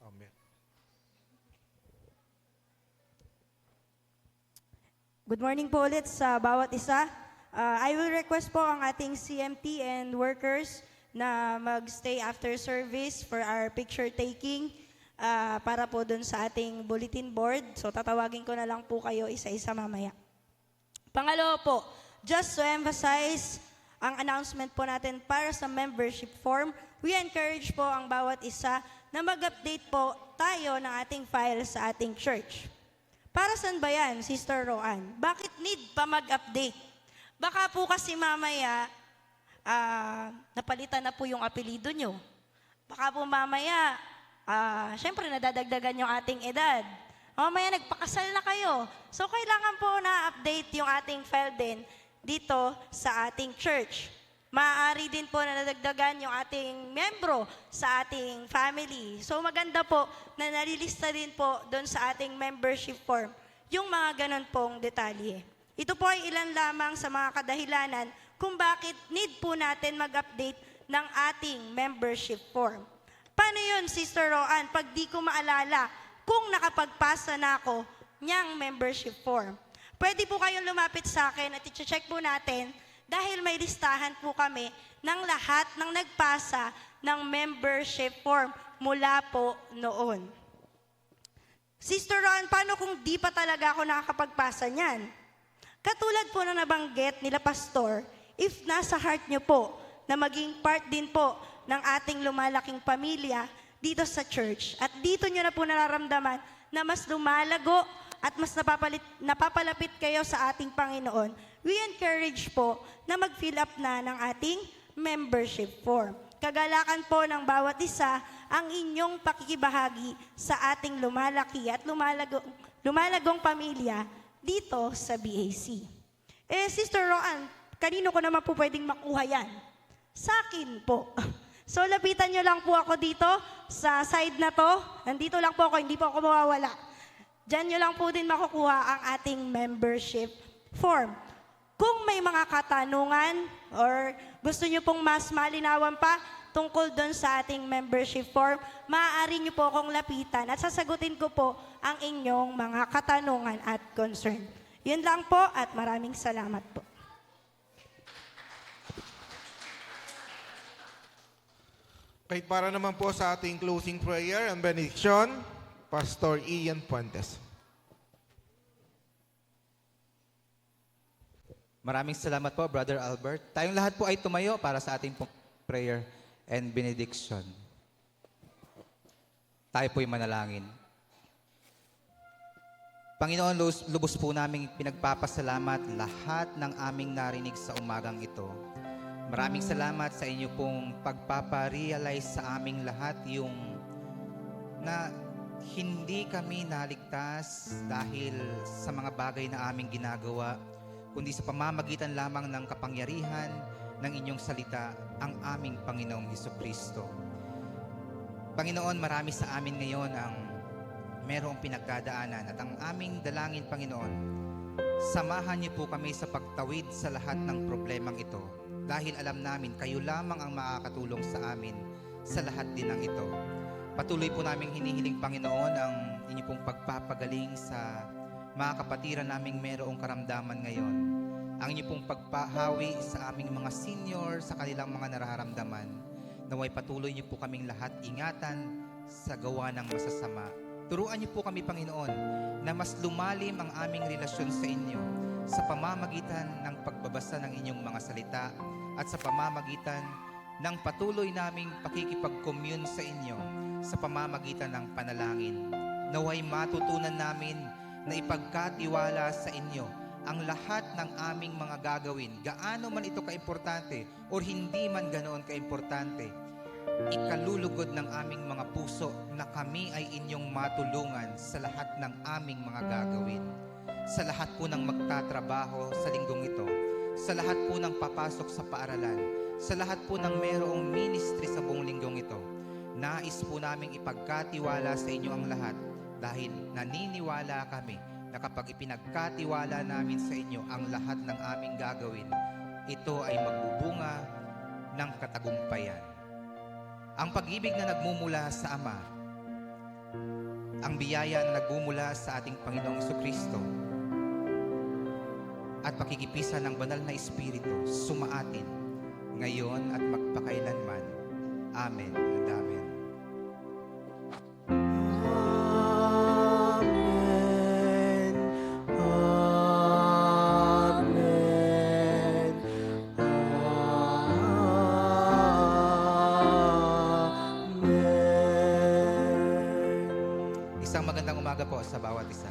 Speaker 2: Amen.
Speaker 9: Good morning po ulit sa bawat isa. I will request po ang ating CMT and workers na mag-stay after service for our picture taking para po dun sa ating bulletin board. So tatawagin ko na lang po kayo isa-isa mamaya. Pangalawa po, just to emphasize ang announcement po natin para sa membership form, we encourage po ang bawat isa na mag-update po tayo ng ating file sa ating church. Para saan ba yan, Sister Roan? Bakit need pa mag-update? Baka po kasi mamaya, napalitan na po yung apelido nyo. Baka po mamaya, syempre nadadagdagan yung ating edad. Mamaya nagpakasal na kayo. So kailangan po na-update yung ating file din dito sa ating church. Maaari din po na nadagdagan yung ating membro sa ating family. So maganda po na nalilista din po doon sa ating membership form yung mga ganun pong detalye. Ito po ay ilan lamang sa mga kadahilanan kung bakit need po natin mag-update ng ating membership form. Paano yun, Sister Roan, pag di ko maalala kung nakapagpasa na ako niyang membership form? Pwede po kayong lumapit sa akin at i-check po natin dahil may listahan po kami ng lahat ng nagpasa ng membership form mula po noon. Sister Ron, paano kung di pa talaga ako nakakapagpasa niyan? Katulad po na nabanggit nila Pastor, if nasa heart niyo po na maging part din po ng ating lumalaking pamilya dito sa church at dito niyo na po nararamdaman na mas lumalago at mas napapalapit kayo sa ating Panginoon, we encourage po na mag-fill up na ng ating membership form. Kagalakan po ng bawat isa ang inyong pakikibahagi sa ating lumalaki at lumalagong pamilya dito sa BAC. Sister Roan, kanino ko naman po pwedeng makuha yan? Sa akin po. So lapitan nyo lang po ako dito sa side na to. Nandito lang po ako, hindi po ako mawawala. Diyan nyo lang po din makukuha ang ating membership form. Kung may mga katanungan or gusto nyo pong mas malinawan pa tungkol doon sa ating membership form, maaari nyo po akong lapitan at sasagutin ko po ang inyong mga katanungan at concern. Yun lang po at maraming salamat po.
Speaker 2: Okay, para naman po sa ating closing prayer and benediction, Pastor Ian Puentes.
Speaker 4: Maraming salamat po, Brother Albert. Tayong lahat po ay tumayo para sa ating prayer and benediction. Tayo po'y manalangin. Panginoon, lubos po naming pinagpapasalamat lahat ng aming narinig sa umagang ito. Maraming salamat sa inyo pong pagpaparealize sa aming lahat yung na hindi kami naligtas dahil sa mga bagay na aming ginagawa, kundi sa pamamagitan lamang ng kapangyarihan ng inyong salita, ang aming Panginoong Hesukristo. Panginoon, marami sa amin ngayon ang merong pinagdadaanan at ang aming dalangin, Panginoon, samahan niyo po kami sa pagtawid sa lahat ng problemang ito dahil alam namin kayo lamang ang makakatulong sa amin sa lahat din ng ito. Patuloy po naming hinihiling, Panginoon, ang inyo pong pagpapagaling sa mga kapatiran naming merong karamdaman ngayon. Ang inyo pong pagpahawi sa aming mga senior sa kanilang mga nararamdaman. Naway patuloy niyo po kaming lahat ingatan sa gawa ng masasama. Turuan niyo po kami, Panginoon, na mas lumalim ang aming relasyon sa inyo sa pamamagitan ng pagbabasa ng inyong mga salita at sa pamamagitan ng patuloy naming pakikipag-commune sa inyo sa pamamagitan ng panalangin. Naway matutunan namin na ipagkatiwala sa inyo ang lahat ng aming mga gagawin, gaano man ito kaimportante o hindi man ganoon kaimportante. Ikalulugod ng aming mga puso na kami ay inyong matulungan sa lahat ng aming mga gagawin. Sa lahat po ng magtatrabaho sa linggong ito, sa lahat po ng papasok sa paaralan, sa lahat po ng mayroong ministry sa buong linggong ito, nais po naming ipagkatiwala sa inyo ang lahat dahil naniniwala kami na kapag ipinagkatiwala namin sa inyo ang lahat ng aming gagawin, ito ay magbubunga ng katagumpayan. Ang pag-ibig na nagmumula sa Ama, ang biyaya na nagmumula sa ating Panginoong Hesukristo, at pakikipisan ng banal na Espiritu sumaatin ngayon at magpakailanman. Amen and amen. Isang magandang umaga po sa bawat isa.